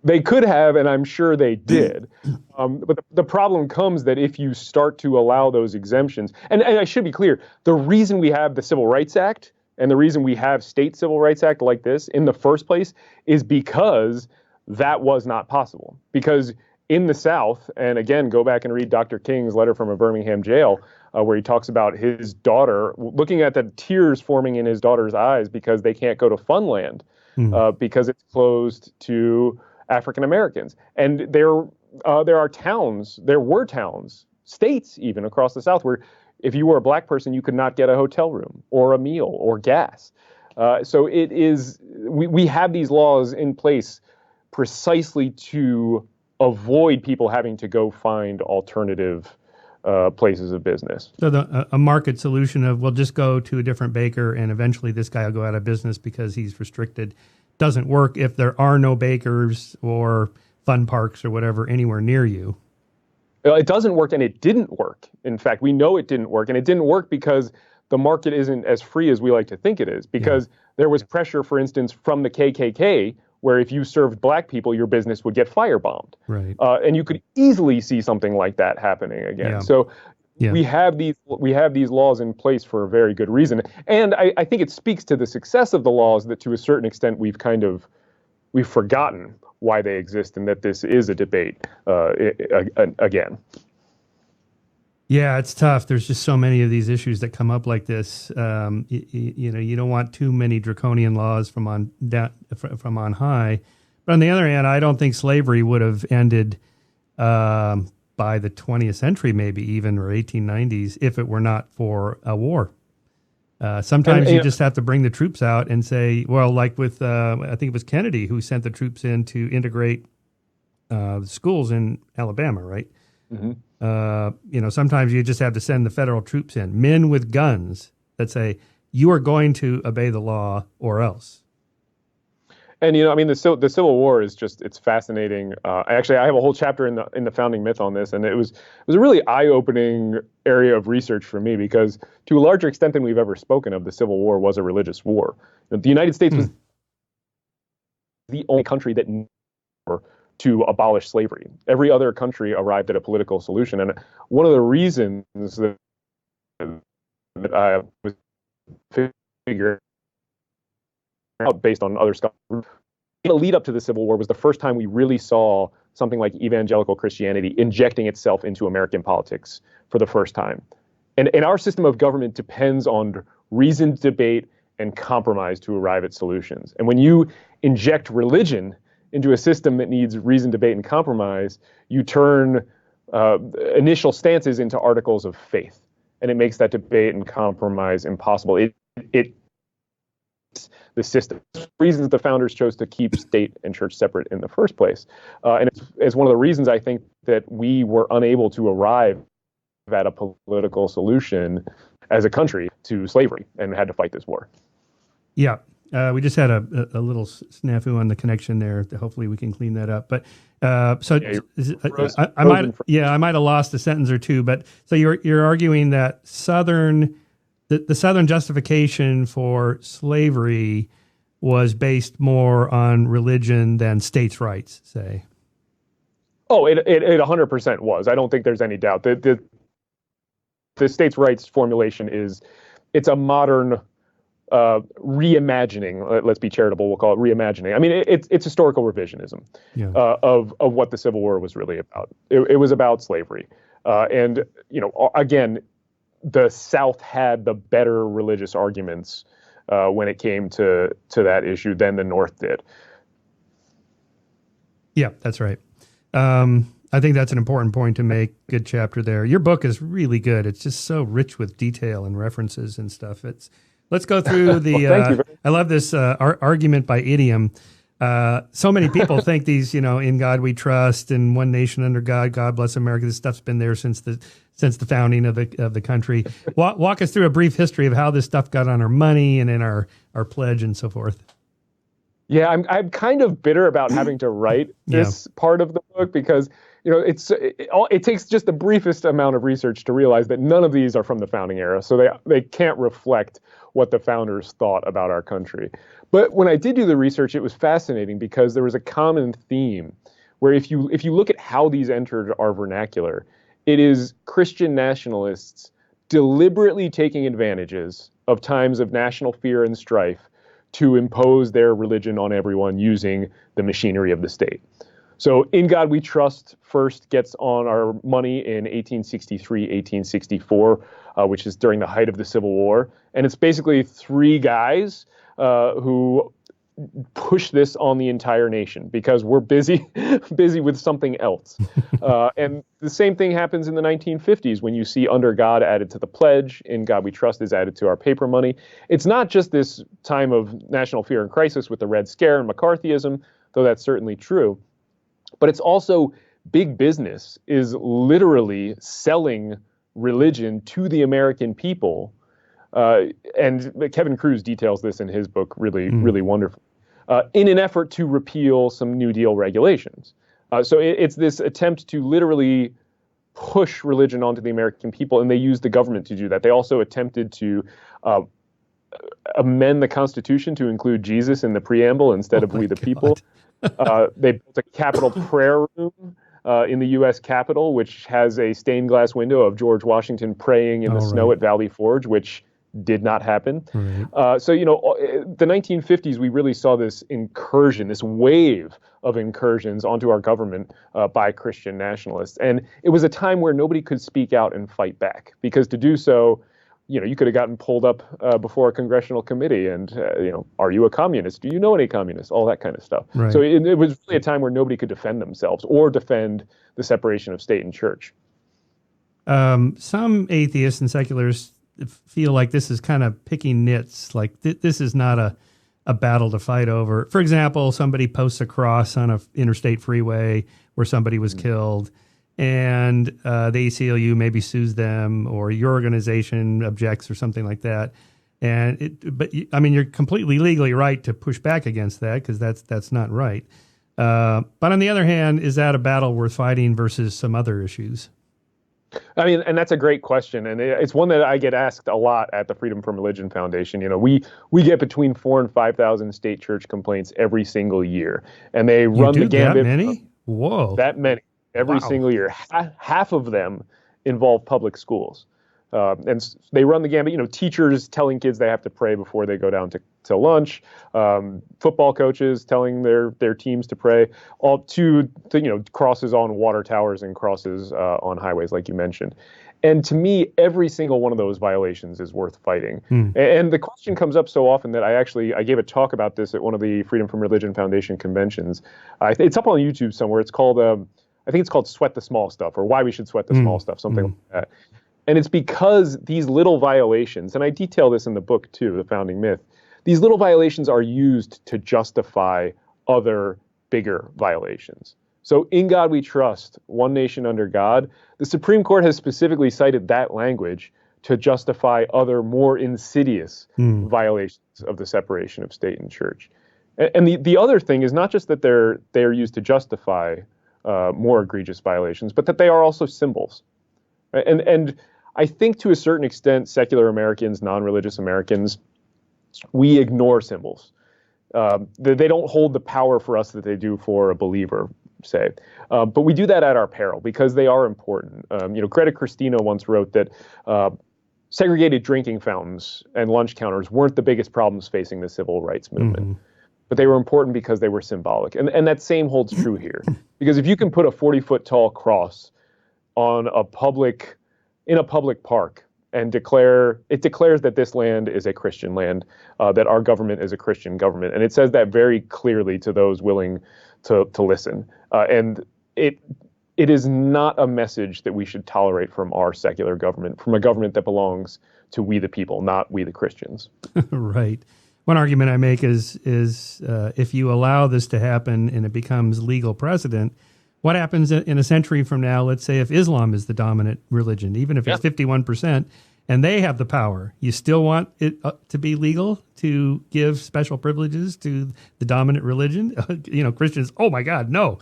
They could have, and I'm sure they did. But the problem comes that if you start to allow those exemptions, and I should be clear, the reason we have the Civil Rights Act and the reason we have state civil rights act like this in the first place is because that was not possible. Because in the South, and again, go back and read Dr. King's letter from a Birmingham jail, where he talks about his daughter, looking at the tears forming in his daughter's eyes because they can't go to Funland because it's closed to African Americans. And there were towns, states even across the South where if you were a black person, you could not get a hotel room or a meal or gas. So it is, we have these laws in place precisely to avoid people having to go find alternative places of business. So a market solution of, we'll just go to a different baker and eventually this guy will go out of business because he's restricted, doesn't work if there are no bakers or fun parks or whatever anywhere near you. It doesn't work, and it didn't work. In fact, we know it didn't work, and it didn't work because the market isn't as free as we like to think it is, because there was pressure, for instance, from the KKK, where if you served black people, your business would get firebombed. Right. And you could easily see something like that happening again. Yeah. So we have these laws in place for a very good reason. And I think it speaks to the success of the laws that to a certain extent we've forgotten why they exist and that this is a debate again. Yeah, it's tough. There's just so many of these issues that come up like this. You don't want too many draconian laws from on high. But on the other hand, I don't think slavery would have ended by the 20th century, maybe even, or 1890s, if it were not for a war. Sometimes you just have to bring the troops out and say, well, like with, I think it was Kennedy who sent the troops in to integrate schools in Alabama, right? Mm-hmm. Sometimes you just have to send the federal troops in, men with guns that say, you are going to obey the law or else. And, the Civil War is it's fascinating. Actually, I have a whole chapter in the founding myth on this, and it was a really eye-opening area of research for me because to a larger extent than we've ever spoken of, the Civil War was a religious war. The United States was the only country that to abolish slavery. Every other country arrived at a political solution, and one of the reasons that I was figuring out based on other scholars, the lead up to the Civil War was the first time we really saw something like evangelical Christianity injecting itself into American politics for the first time. And our system of government depends on reasoned debate and compromise to arrive at solutions. And when you inject religion into a system that needs reasoned debate and compromise, you turn initial stances into articles of faith, and it makes that debate and compromise impossible. It the system. Reasons the founders chose to keep state and church separate in the first place. And it's one of the reasons I think that we were unable to arrive at a political solution as a country to slavery and had to fight this war. Yeah. We just had a little snafu on the connection there. Hopefully we can clean that up. But I might have lost a sentence or two. But so you're arguing that the Southern justification for slavery was based more on religion than states' rights, say. Oh, it 100% was. I don't think there's any doubt. The states' rights formulation it's a modern reimagining. Let's be charitable. We'll call it reimagining. I mean, it's historical revisionism Yeah. of what the Civil War was really about. It was about slavery, and again, the South had the better religious arguments when it came to that issue than the North did. Yeah, that's right. I think that's an important point to make. Good chapter there. Your book is really good. It's just so rich with detail and references and stuff. Let's go through the. Well, thank you. I love this argument by idiom. So many people think these, in God we trust and one nation under God, God bless America. This stuff's been there since the founding of the country. Walk us through a brief history of how this stuff got on our money and in our pledge and so forth. Yeah, I'm kind of bitter about having to write this part of the book because it takes just the briefest amount of research to realize that none of these are from the founding era, so they can't reflect what the founders thought about our country. But when I did do the research, it was fascinating because there was a common theme where if you look at how these entered our vernacular, it is Christian nationalists deliberately taking advantages of times of national fear and strife to impose their religion on everyone using the machinery of the state. So In God We Trust first gets on our money in 1863, 1864, which is during the height of the Civil War. And it's basically three guys who push this on the entire nation because we're busy with something else. And the same thing happens in the 1950s when you see Under God added to the pledge, In God We Trust is added to our paper money. It's not just this time of national fear and crisis with the Red Scare and McCarthyism, though that's certainly true. But it's also big business is literally selling religion to the American people. And Kevin Kruse details this in his book really wonderfully, in an effort to repeal some New Deal regulations. So it's this attempt to literally push religion onto the American people, and they used the government to do that. They also attempted to amend the Constitution to include Jesus in the preamble instead of we the people. They built a Capitol prayer room in the U.S. Capitol, which has a stained glass window of George Washington praying in the snow at Valley Forge, which did not happen. Right. So, the 1950s, we really saw this incursion, this wave of incursions onto our government by Christian nationalists. And it was a time where nobody could speak out and fight back, because to do so, you could have gotten pulled up before a congressional committee and, are you a communist? Do you know any communists? All that kind of stuff. Right. So it was really a time where nobody could defend themselves or defend the separation of state and church. Some atheists and secularists feel like this is kind of picking nits, like this is not a battle to fight over. For example, somebody posts a cross on an interstate freeway where somebody was killed, and the ACLU maybe sues them, or your organization objects or something like that. But you're completely legally right to push back against that, because that's not right. But on the other hand, is that a battle worth fighting versus some other issues? And that's a great question, and it's one that I get asked a lot at the Freedom from Religion Foundation. We get between 4,000 and 5,000 state church complaints every single year, and they run the gambit. That many? Whoa! That many every single year. Half of them involve public schools, and they run the gambit. Teachers telling kids they have to pray before they go down to lunch. Football coaches telling their teams to pray. All to crosses on water towers and crosses on highways, like you mentioned. And to me, every single one of those violations is worth fighting. And the question comes up so often that I gave a talk about this at one of the Freedom from Religion Foundation conventions. It's up on YouTube somewhere. It's called I think it's called Sweat the Small Stuff, or Why We Should Sweat the Small Stuff, something like that. And it's because these little violations, and I detail this in the book too, The Founding Myth, these little violations are used to justify other bigger violations. So In God We Trust, one nation under God, the Supreme Court has specifically cited that language to justify other more insidious violations of the separation of state and church. And the other thing is not just that they're used to justify more egregious violations, but that they are also symbols. And I think to a certain extent, secular Americans, non-religious Americans, we ignore symbols. They don't hold the power for us that they do for a believer, say. But we do that at our peril because they are important. Greta Christina once wrote that segregated drinking fountains and lunch counters weren't the biggest problems facing the civil rights movement. But they were important because they were symbolic. And that same holds true here. Because if you can put a 40-foot tall cross on in a public park and declares that this land is a Christian land, that our government is a Christian government. And it says that very clearly to those willing to listen. And it is not a message that we should tolerate from our secular government, from a government that belongs to we the people, not we the Christians. Right. One argument I make is if you allow this to happen and it becomes legal precedent, what happens in a century from now, let's say if Islam is the dominant religion, even if it's 51%, and they have the power, you still want it to be legal to give special privileges to the dominant religion? Christians, oh my God, no.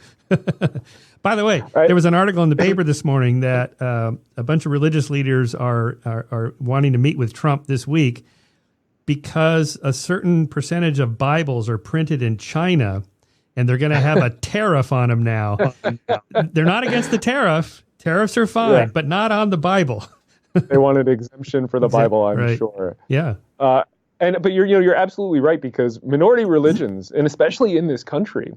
By the way, there was an article in the paper this morning that a bunch of religious leaders are wanting to meet with Trump this week because a certain percentage of Bibles are printed in China, and they're going to have a tariff on them now. They're not against the tariff. Tariffs are fine, but not on the Bible. They want an exemption for the Bible, I'm sure. Yeah. But you're absolutely right, because minority religions, and especially in this country,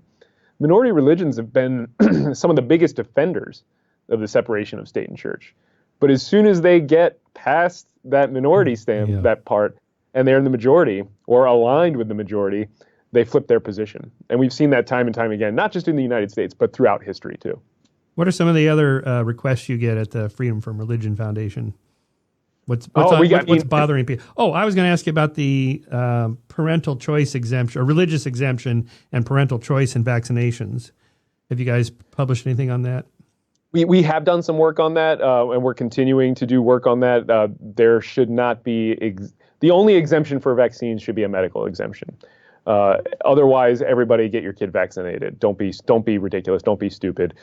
minority religions have been some of the biggest defenders of the separation of state and church. But as soon as they get past that minority stand, that part, and they're in the majority or aligned with the majority, they flip their position. And we've seen that time and time again, not just in the United States, but throughout history too. What are some of the other requests you get at the Freedom from Religion Foundation? What's bothering people? Oh, I was going to ask you about the parental choice exemption, or religious exemption, and parental choice in vaccinations. Have you guys published anything on that? We have done some work on that, and we're continuing to do work on that. There should not be the only exemption for vaccines should be a medical exemption. Otherwise, everybody get your kid vaccinated. Don't be ridiculous. Don't be stupid.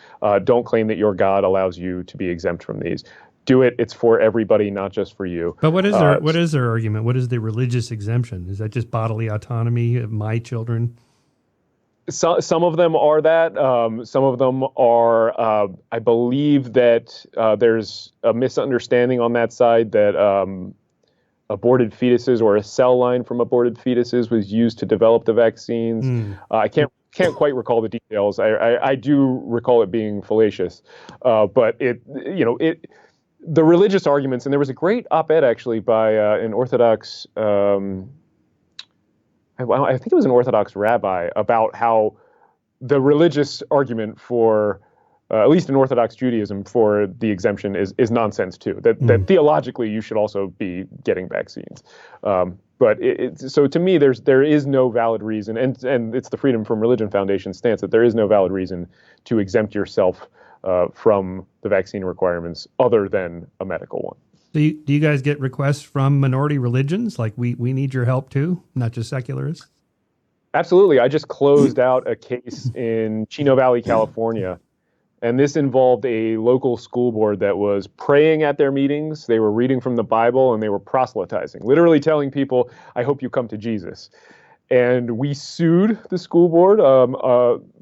Don't claim that your God allows you to be exempt from these. Do it. It's for everybody, not just for you. But what is their argument? What is the religious exemption? Is that just bodily autonomy of my children? Some of them are that. Some of them are, I believe that there's a misunderstanding on that side that aborted fetuses or a cell line from aborted fetuses was used to develop the vaccines. I can't quite recall the details. I do recall it being fallacious, but the religious arguments, and there was a great op-ed actually by an Orthodox, I think it was an Orthodox rabbi, about how the religious argument for, at least in Orthodox Judaism, for the exemption is nonsense too. That theologically you should also be getting vaccines. But so to me, there is no valid reason, and it's the Freedom from Religion Foundation stance that there is no valid reason to exempt yourself from the vaccine requirements other than a medical one. Do you guys get requests from minority religions? Like, we need your help too, not just secularists? Absolutely. I just closed out a case in Chino Valley, California, and this involved a local school board that was praying at their meetings. They were reading from the Bible, and they were proselytizing, literally telling people, I hope you come to Jesus. And we sued the school board.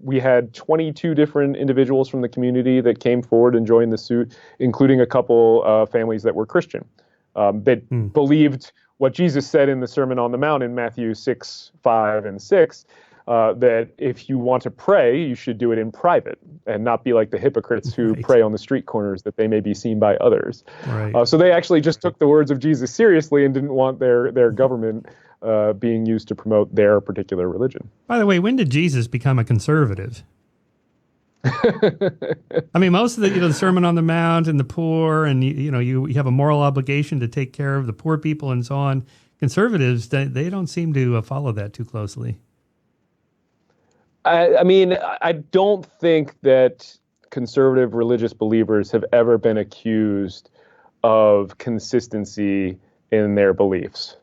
We had 22 different individuals from the community that came forward and joined the suit, including a couple families that were Christian, that believed what Jesus said in the Sermon on the Mount in Matthew 6:5 and 6, that if you want to pray, you should do it in private and not be like the hypocrites who pray on the street corners that they may be seen by others. Right. So they actually just took the words of Jesus seriously and didn't want their government being used to promote their particular religion. By the way, when did Jesus become a conservative? I mean, most of the Sermon on the Mount and the poor, and you have a moral obligation to take care of the poor people and so on. Conservatives, they don't seem to follow that too closely. I mean, I don't think that conservative religious believers have ever been accused of consistency in their beliefs.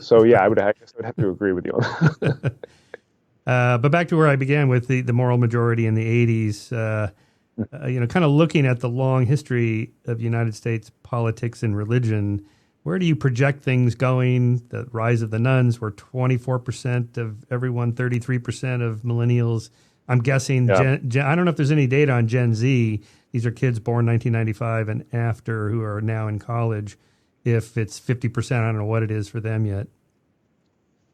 So yeah, I guess I would have to agree with you on that. But back to where I began with the moral majority in the 80s, kind of looking at the long history of United States politics and religion, where do you project things going? The rise of the nuns were 24% of everyone, 33% of millennials. I'm guessing, I don't know if there's any data on Gen Z. These are kids born 1995 and after who are now in college. if it's 50%. I don't know what it is for them yet.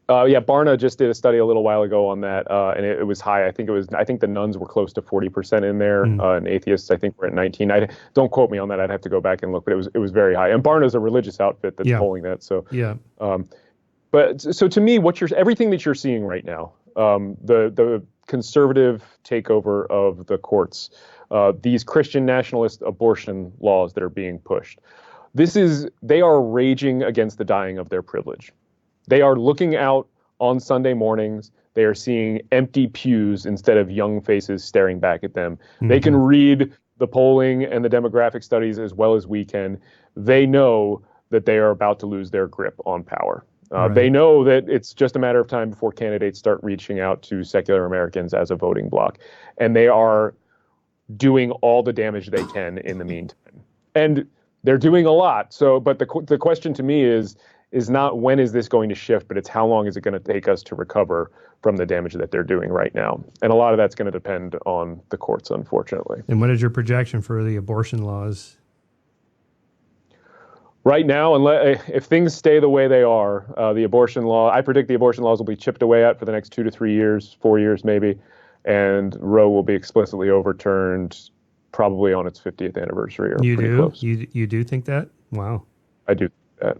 Yeah, Barna just did a study a little while ago on that, and it was high. I think the nuns were close to 40% in there, and atheists I think were at 19. Don't quote me on that. I'd have to go back and look, but it was very high. And Barna's a religious outfit that's polling that. So yeah. But so to me, everything that you're seeing right now, the conservative takeover of the courts, these Christian nationalist abortion laws that are being pushed, they are raging against the dying of their privilege. They are looking out on Sunday mornings. They are seeing empty pews instead of young faces staring back at them. Mm-hmm. They can read the polling and the demographic studies as well as we can. They know that they are about to lose their grip on power. Right. They know that it's just a matter of time before candidates start reaching out to secular Americans as a voting bloc. And they are doing all the damage they can in the meantime. And they're doing a lot. So, but the question to me is not when is this going to shift, but it's how long is it going to take us to recover from the damage that they're doing right now. And a lot of that's going to depend on the courts, unfortunately. And what is your projection for the abortion laws? Right now, if things stay the way they are, I predict the abortion laws will be chipped away at for the next 2 to 3 years, 4 years maybe, and Roe will be explicitly overturned probably on its 50th anniversary or pretty close. You do think that? Wow. I do.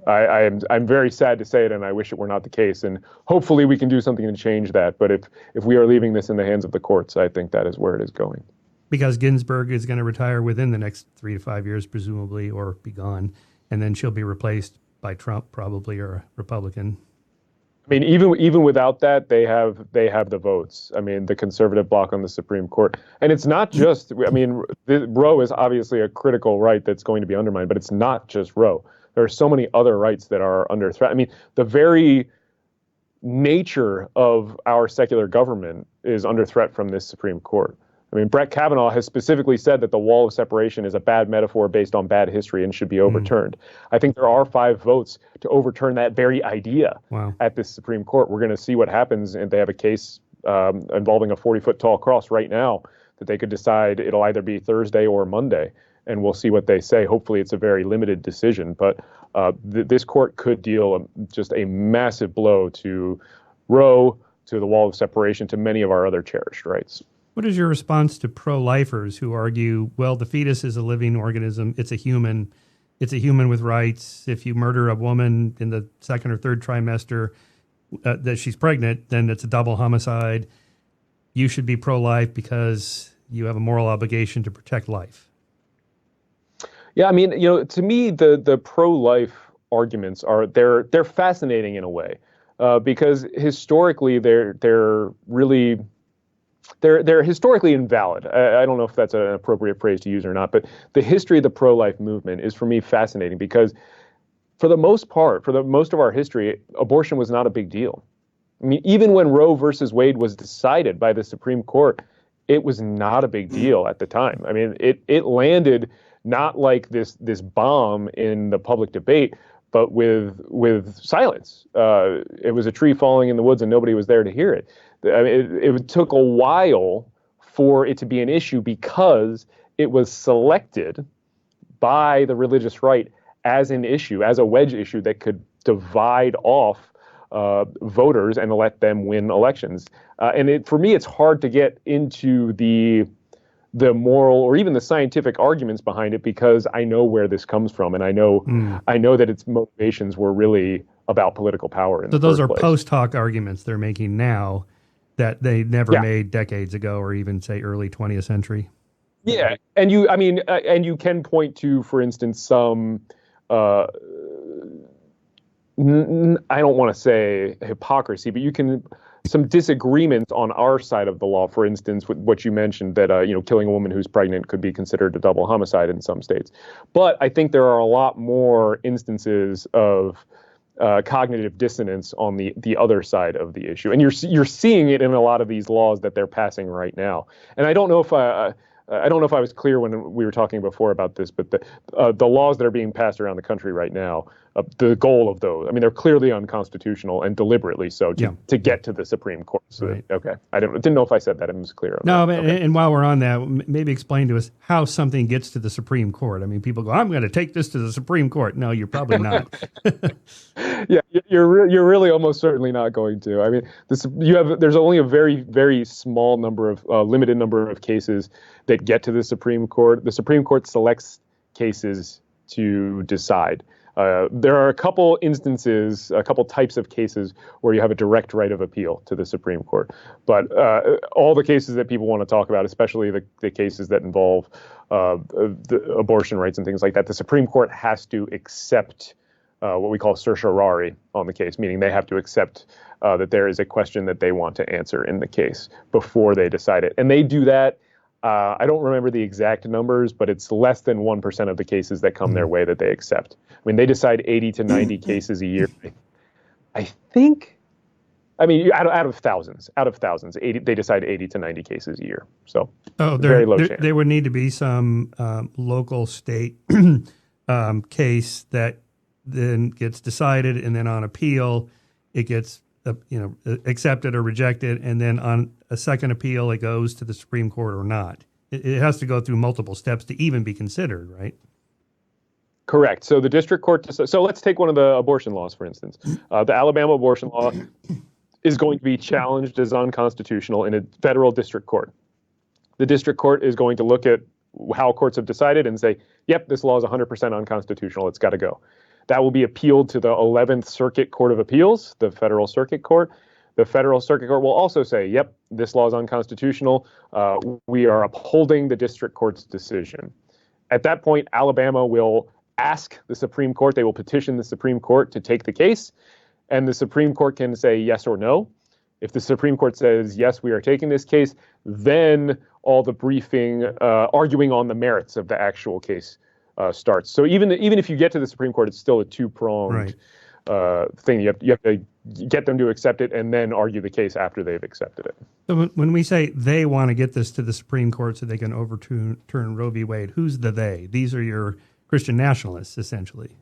I'm very sad to say it, and I wish it were not the case. And hopefully we can do something to change that. But if we are leaving this in the hands of the courts, I think that is where it is going. Because Ginsburg is going to retire within the next 3 to 5 years, presumably, or be gone. And then she'll be replaced by Trump, probably, or a Republican. I mean, even without that, they have the votes. I mean, the conservative bloc on the Supreme Court. And it's not just, I mean, Roe is obviously a critical right that's going to be undermined, but it's not just Roe. There are so many other rights that are under threat. I mean, the very nature of our secular government is under threat from this Supreme Court. I mean, Brett Kavanaugh has specifically said that the wall of separation is a bad metaphor based on bad history and should be overturned. I think there are 5 votes to overturn that very idea at this Supreme Court. We're going to see what happens, and they have a case involving a 40-foot tall cross right now that they could decide it'll either be Thursday or Monday, and we'll see what they say. Hopefully it's a very limited decision, but this court could deal just a massive blow to Roe, to the wall of separation, to many of our other cherished rights. What is your response to pro-lifers who argue, well, the fetus is a living organism, it's a human with rights. If you murder a woman in the 2nd or 3rd trimester that she's pregnant, then it's a double homicide. You should be pro-life because you have a moral obligation to protect life. Yeah, I mean, to me, the pro-life arguments they're fascinating in a way because historically they're historically invalid. I don't know if that's an appropriate phrase to use or not, but the history of the pro-life movement is, for me, fascinating because for the most part, for the most of our history, abortion was not a big deal. I mean, even when Roe versus Wade was decided by the Supreme Court, it was not a big deal at the time. I mean, it landed not like this bomb in the public debate, but with silence. It was a tree falling in the woods and nobody was there to hear it. I mean, it took a while for it to be an issue because it was selected by the religious right as an issue, as a wedge issue that could divide off voters and let them win elections. And for me, it's hard to get into the moral or even the scientific arguments behind it because I know where this comes from, and I know that its motivations were really about political power. So those are post hoc arguments they're making now that they never made decades ago or even say early 20th century. Yeah, and you can point to, for instance, some I don't want to say hypocrisy, but some disagreements on our side of the law. For instance, with what you mentioned that killing a woman who's pregnant could be considered a double homicide in some states. But I think there are a lot more instances of cognitive dissonance on the other side of the issue, and you're seeing it in a lot of these laws that they're passing right now. And I don't know if I was clear when we were talking before about this, but the laws that are being passed around the country right now the goal of those. I mean, they're clearly unconstitutional and deliberately so to get to the Supreme Court. So, right. Okay, I didn't know if I said that. It was clear. No, but, and while we're on that, maybe explain to us how something gets to the Supreme Court. I mean, people go, "I'm going to take this to the Supreme Court." No, you're probably not. Yeah, you're really almost certainly not going to. I mean, there's only a very, very small number of limited number of cases that get to the Supreme Court. The Supreme Court selects cases to decide. There are a couple instances, a couple types of cases where you have a direct right of appeal to the Supreme Court. But all the cases that people want to talk about, especially the cases that involve the abortion rights and things like that, the Supreme Court has to accept what we call certiorari on the case, meaning they have to accept that there is a question that they want to answer in the case before they decide it. And they do that. I don't remember the exact numbers, but it's less than 1% of the cases that come their way that they accept. I mean, they decide 80 to 90 cases a year. I think, I mean, out of thousands, 80, they decide 80 to 90 cases a year. So very low chance. There would need to be some local state case that then gets decided, and then on appeal, it gets accepted or rejected, and then on a second appeal, it goes to the Supreme Court or not. It has to go through multiple steps to even be considered, right? Correct. So the district court. So let's take one of the abortion laws, for instance. The Alabama abortion law is going to be challenged as unconstitutional in a federal district court. The district court is going to look at how courts have decided and say, "Yep, this law is 100% unconstitutional. It's got to go." That will be appealed to the 11th Circuit Court of Appeals, the Federal Circuit Court. The Federal Circuit Court will also say, "Yep, this law is unconstitutional. We are upholding the district court's decision." At that point, Alabama will ask the Supreme Court, they will petition the Supreme Court to take the case, and the Supreme Court can say yes or no. If the Supreme Court says, "Yes, we are taking this case," then all the briefing, arguing on the merits of the actual case starts. So even if you get to the Supreme Court, it's still a two-pronged thing. You have to get them to accept it and then argue the case after they've accepted it. So when we say they want to get this to the Supreme Court so they can overturn Roe v. Wade, who's the they? These are your Christian nationalists, essentially.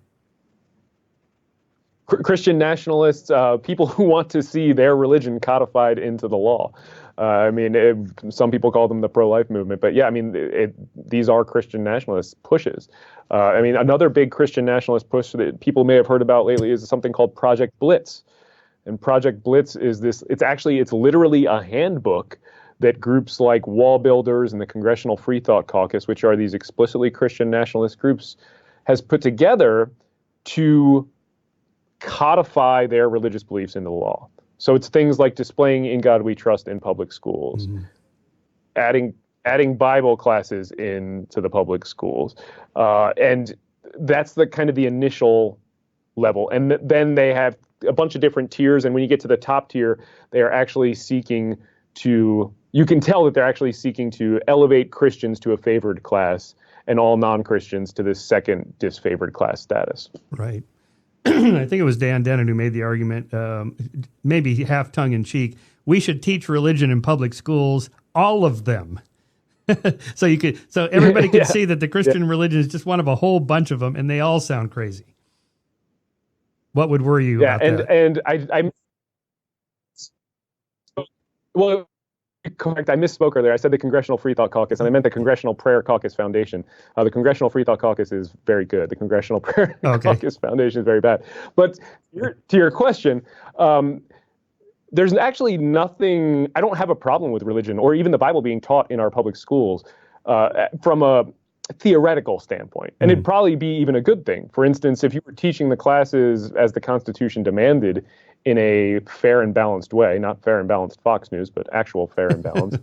Christian nationalists, people who want to see their religion codified into the law. I mean, some people call them the pro-life movement, but yeah, I mean, these are Christian nationalist pushes. I mean, another big Christian nationalist push that people may have heard about lately is something called Project Blitz. And Project Blitz is it's literally a handbook that groups like Wall Builders and the Congressional Free Thought Caucus, which are these explicitly Christian nationalist groups, has put together to codify their religious beliefs into the law. So it's things like displaying "In God We Trust" in public schools, adding Bible classes into the public schools, and that's the kind of the initial level. And then they have a bunch of different tiers, and when you get to the top tier, they are actually seeking to. You can tell that they're actually seeking to elevate Christians to a favored class and all non-Christians to this second disfavored class status. Right. I think it was Dan Dennett who made the argument, maybe half tongue-in-cheek, we should teach religion in public schools, all of them. so everybody could see that the Christian religion is just one of a whole bunch of them, and they all sound crazy. What would worry you about that? And I well, correct. I misspoke earlier. I said the Congressional Free Thought Caucus, and I meant the Congressional Prayer Caucus Foundation. The Congressional Free Thought Caucus is very good. The Congressional Prayer Caucus Foundation is very bad. But to your question, there's actually nothing. I don't have a problem with religion or even the Bible being taught in our public schools from a theoretical standpoint. And it'd probably be even a good thing. For instance, if you were teaching the classes as the Constitution demanded in a fair and balanced way, not fair and balanced Fox News, but actual fair and balanced,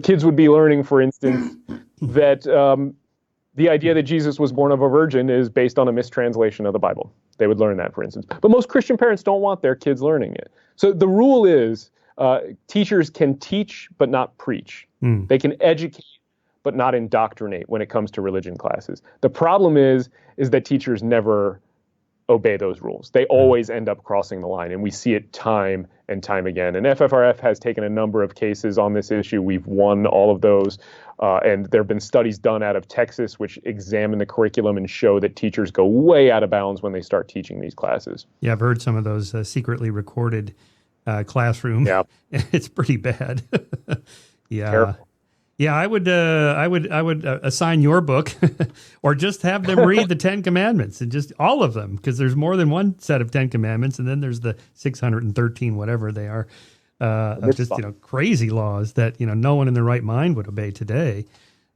kids would be learning, for instance, that the idea that Jesus was born of a virgin is based on a mistranslation of the Bible. They would learn that, for instance. But most Christian parents don't want their kids learning it. So the rule is teachers can teach but not preach. They can educate but not indoctrinate when it comes to religion classes. The problem is that teachers never obey those rules. They always end up crossing the line, and we see it time and time again. And FFRF has taken a number of cases on this issue. We've won all of those, and there have been studies done out of Texas which examine the curriculum and show that teachers go way out of bounds when they start teaching these classes. Yeah, I've heard some of those secretly recorded classroom. Yeah, it's pretty bad. Yeah. Terrible. Yeah, I would assign your book, or just have them read the 10 Commandments, and just all of them, because there's more than one set of 10 Commandments, and then there's the 613 whatever they are, of just crazy laws that no one in their right mind would obey today.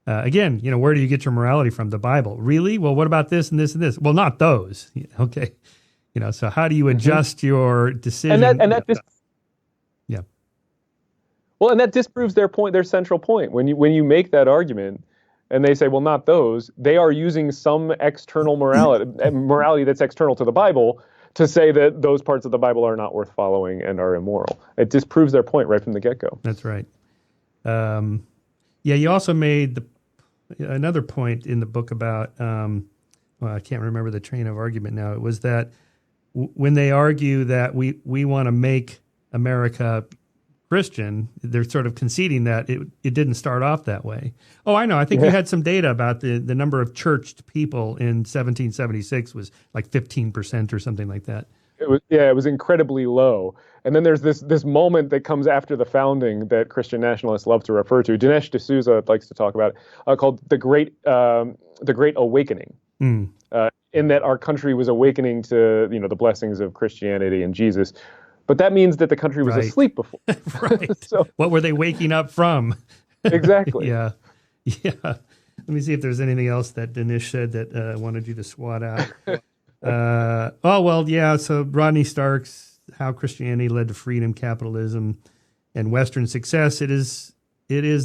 Again, where do you get your morality from? The Bible, really? Well, what about this and this and this? Well, not those. Okay, So how do you adjust your decision? Yeah. Well, and that disproves their point, their central point. When you make that argument, and they say, well, not those, they are using some external morality that's external to the Bible to say that those parts of the Bible are not worth following and are immoral. It disproves their point right from the get-go. That's right. You also made another point in the book about, I can't remember the train of argument now. It was that when they argue that we want to make America Christian, they're sort of conceding that it didn't start off that way. Oh, I know. I think you had some data about the number of churched people in 1776 was like 15% or something like that. It was incredibly low. And then there's this moment that comes after the founding that Christian nationalists love to refer to. Dinesh D'Souza likes to talk about called the Great Awakening. In that our country was awakening to the blessings of Christianity and Jesus. But that means that the country was asleep before. Right. So what were they waking up from? Exactly. Yeah. Let me see if there's anything else that Dinesh said that I wanted you to swat out. So Rodney Stark's How Christianity Led to Freedom, Capitalism, and Western Success. It is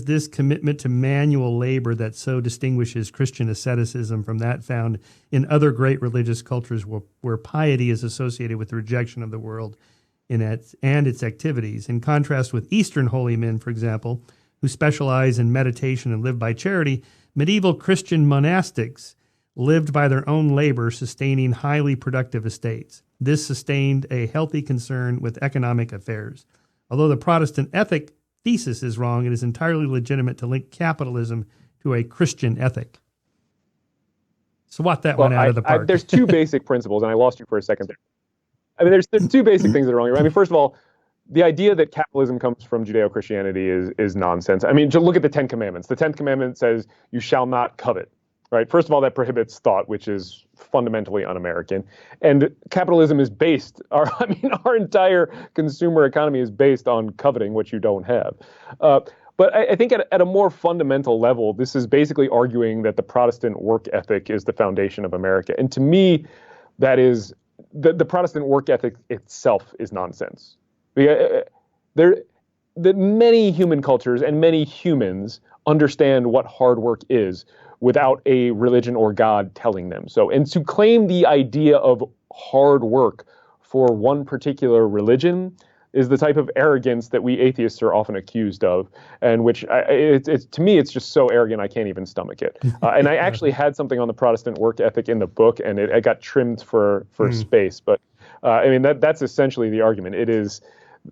this commitment to manual labor that so distinguishes Christian asceticism from that found in other great religious cultures where piety is associated with the rejection of the world and its activities. In contrast with Eastern holy men, for example, who specialize in meditation and live by charity, medieval Christian monastics lived by their own labor, sustaining highly productive estates. This sustained a healthy concern with economic affairs. Although the Protestant ethic thesis is wrong, it is entirely legitimate to link capitalism to a Christian ethic. Swat that one out of the park. There's two basic principles, and I lost you for a second there. I mean, there's two basic things that are wrong here. I mean, first of all, the idea that capitalism comes from Judeo-Christianity is nonsense. I mean, just look at the 10 Commandments. The 10th Commandment says, you shall not covet, right? First of all, that prohibits thought, which is fundamentally un-American. And capitalism is based, our entire consumer economy is based on coveting what you don't have. But I think at a more fundamental level, this is basically arguing that the Protestant work ethic is the foundation of America. And to me, that is... The Protestant work ethic itself is nonsense. Many human cultures and many humans understand what hard work is without a religion or God telling them so. And to claim the idea of hard work for one particular religion is the type of arrogance that we atheists are often accused of, and which to me, it's just so arrogant I can't even stomach it. And I actually had something on the Protestant work ethic in the book, and it got trimmed for space. But that's essentially the argument. It is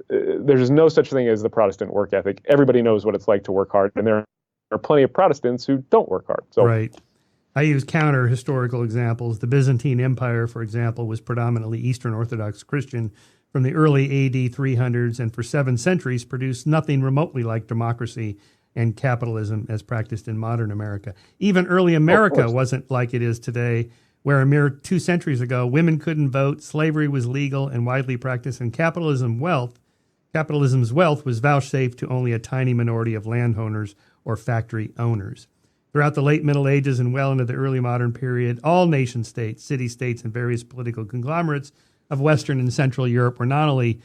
there's no such thing as the Protestant work ethic. Everybody knows what it's like to work hard, and there are plenty of Protestants who don't work hard. So. Right. I use counter historical examples. The Byzantine Empire, for example, was predominantly Eastern Orthodox Christian from the early AD 300s, and for 7 centuries produced nothing remotely like democracy and capitalism as practiced in modern America. Even early America wasn't like it is today, where a mere 2 centuries ago, women couldn't vote, slavery was legal and widely practiced, and capitalism's wealth was vouchsafed to only a tiny minority of landowners or factory owners. Throughout the late Middle Ages and well into the early modern period, all nation-states, city-states, and various political conglomerates of Western and Central Europe were not only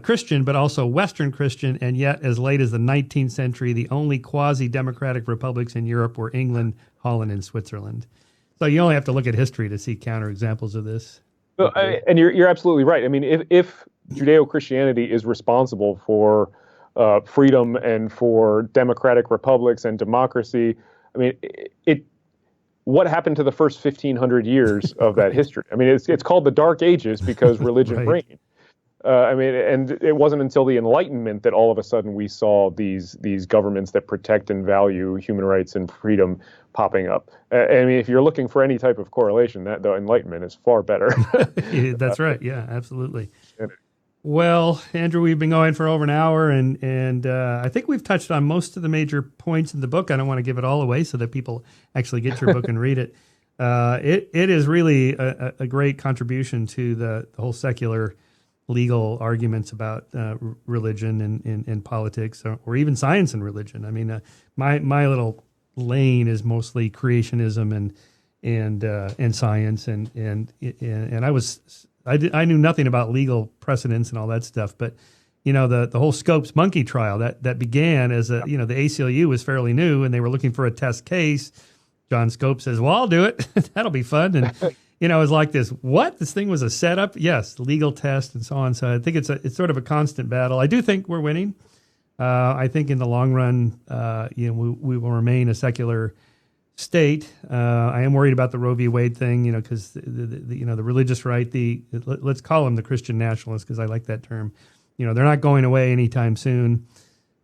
Christian, but also Western Christian, and yet as late as the 19th century, the only quasi-democratic republics in Europe were England, Holland, and Switzerland. So you only have to look at history to see counterexamples of this. And you're absolutely right. I mean, if Judeo-Christianity is responsible for freedom and for democratic republics and democracy, I mean, what happened to the first 1,500 years of that history? I mean, it's called the Dark Ages because religion Right. reigned. I mean, and it wasn't until the Enlightenment that all of a sudden we saw these governments that protect and value human rights and freedom popping up. I mean, if you're looking for any type of correlation, that the Enlightenment is far better. That's right. Yeah, absolutely. Well, Andrew, we've been going for over an hour, and I think we've touched on most of the major points in the book. I don't want to give it all away so that people actually get your book and read it. It is really a great contribution to the whole secular legal arguments about religion and politics, or even science and religion. I mean, my little lane is mostly creationism and science, and I knew nothing about legal precedents and all that stuff, but the whole Scopes monkey trial that began as the ACLU was fairly new, and they were looking for a test case. John Scopes says, "Well, I'll do it. That'll be fun." And it was like this. What? This thing was a setup? Yes, legal test and so on. So I think it's sort of a constant battle. I do think we're winning. I think in the long run, we will remain a secular state. I am worried about the Roe v. Wade thing, because the religious right, let's call them the Christian nationalists, because I like that term. They're not going away anytime soon.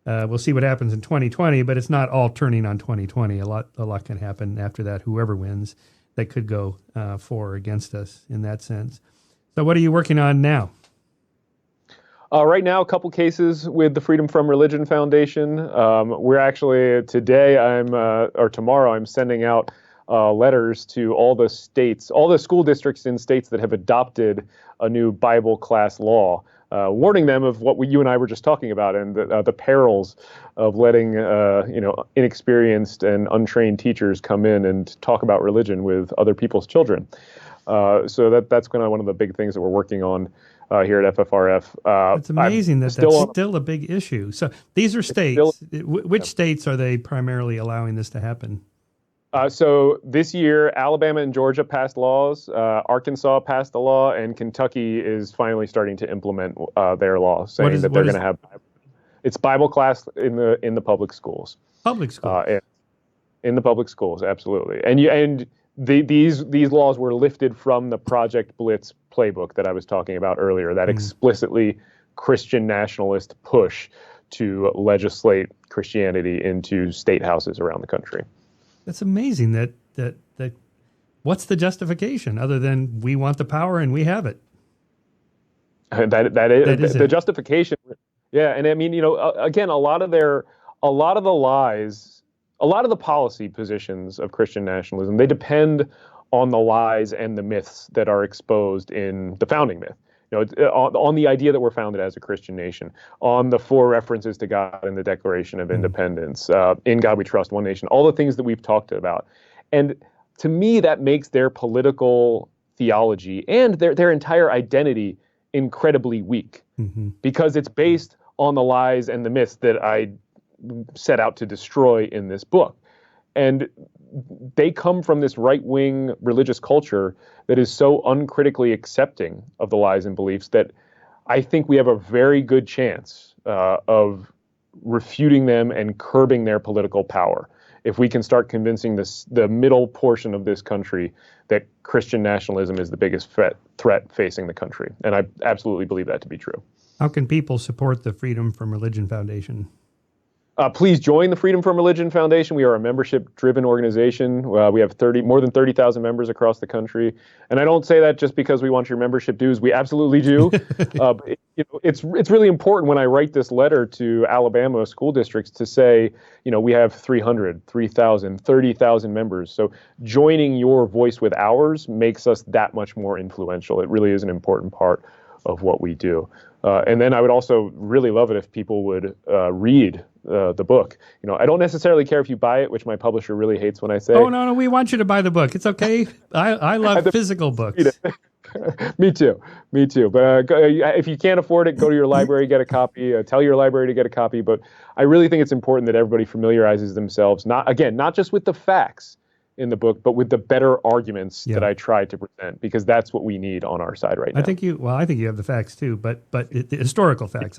We'll see what happens in 2020, but it's not all turning on 2020. A lot can happen after that. Whoever wins, that could go for or against us in that sense. So, what are you working on now? Right now, a couple cases with the Freedom from Religion Foundation. We're actually tomorrow, I'm sending out letters to all the states, all the school districts in states that have adopted a new Bible class law, warning them of what you and I were just talking about, and the perils of letting inexperienced and untrained teachers come in and talk about religion with other people's children. So that's kind of one of the big things that we're working on here at FFRF. It's amazing that's still a big issue. So these are states. Which states are they primarily allowing this to happen? So this year, Alabama and Georgia passed laws. Arkansas passed a law, and Kentucky is finally starting to implement their law, saying that they're going to have it's Bible class in the public schools. Public schools. In the public schools, absolutely. And these laws were lifted from the Project Blitz playbook that I was talking about earlier, that explicitly Christian nationalist push to legislate Christianity into state houses around the country. That's amazing. That what's the justification other than we want the power and we have it? That is the justification. Yeah, and I mean, again, a lot of the lies, a lot of the policy positions of Christian nationalism, they depend on the lies and the myths that are exposed in the founding myth. On the idea that we're founded as a Christian nation, on the 4 references to God in the Declaration of Independence, in God we trust, one nation, all the things that we've talked about. And to me, that makes their political theology and their entire identity incredibly weak, because it's based on the lies and the myths that I set out to destroy in this book. And they come from this right-wing religious culture that is so uncritically accepting of the lies and beliefs that I think we have a very good chance of refuting them and curbing their political power if we can start convincing the middle portion of this country that Christian nationalism is the biggest threat facing the country. And I absolutely believe that to be true. How can people support the Freedom from Religion Foundation? Please join the Freedom from Religion Foundation. We are a membership-driven organization. We have more than 30,000 members across the country. And I don't say that just because we want your membership dues. We absolutely do. But it's really important when I write this letter to Alabama school districts to say, we have 300, 3,000, 30,000 members. So joining your voice with ours makes us that much more influential. It really is an important part of what we do. And then I would also really love it if people would read the book. I don't necessarily care if you buy it, which my publisher really hates when I say. Oh, no, we want you to buy the book. It's okay. I love physical books. Me too. But if you can't afford it, go to your library, get a copy. Tell your library to get a copy. But I really think it's important that everybody familiarizes themselves, not just with the facts in the book, but with the better arguments that I try to present, because that's what we need on our side right now. I think you have the facts too, but the historical facts,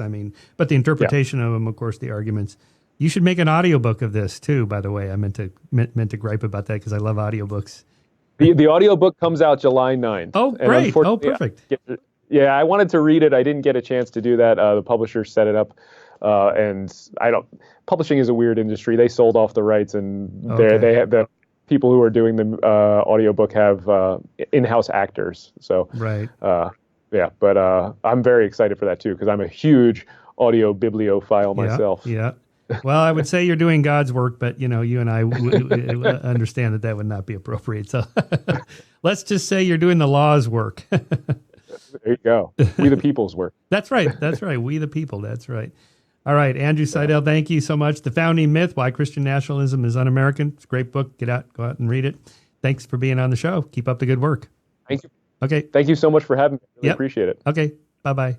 but the interpretation of them, of course, the arguments You should make an audiobook of this too, by the way. I meant to gripe about that because I love audiobooks. The audiobook comes out July 9th. Oh, great. Oh, perfect. Yeah, I wanted to read it. I didn't get a chance to do that. The publisher set it up. And publishing is a weird industry. They sold off the rights, and they have the people who are doing the audiobook have in-house actors. So, right. But I'm very excited for that too, because I'm a huge audio bibliophile myself. Yeah. Well, I would say you're doing God's work, but you and I understand that would not be appropriate. So let's just say you're doing the law's work. There you go. We the people's work. That's right. We the people. That's right. All right. Andrew Seidel, thank you so much. The Founding Myth, Why Christian Nationalism is Un-American. It's a great book. Go out and read it. Thanks for being on the show. Keep up the good work. Thank you. Okay. Thank you so much for having me. Really appreciate it. Okay. Bye-bye.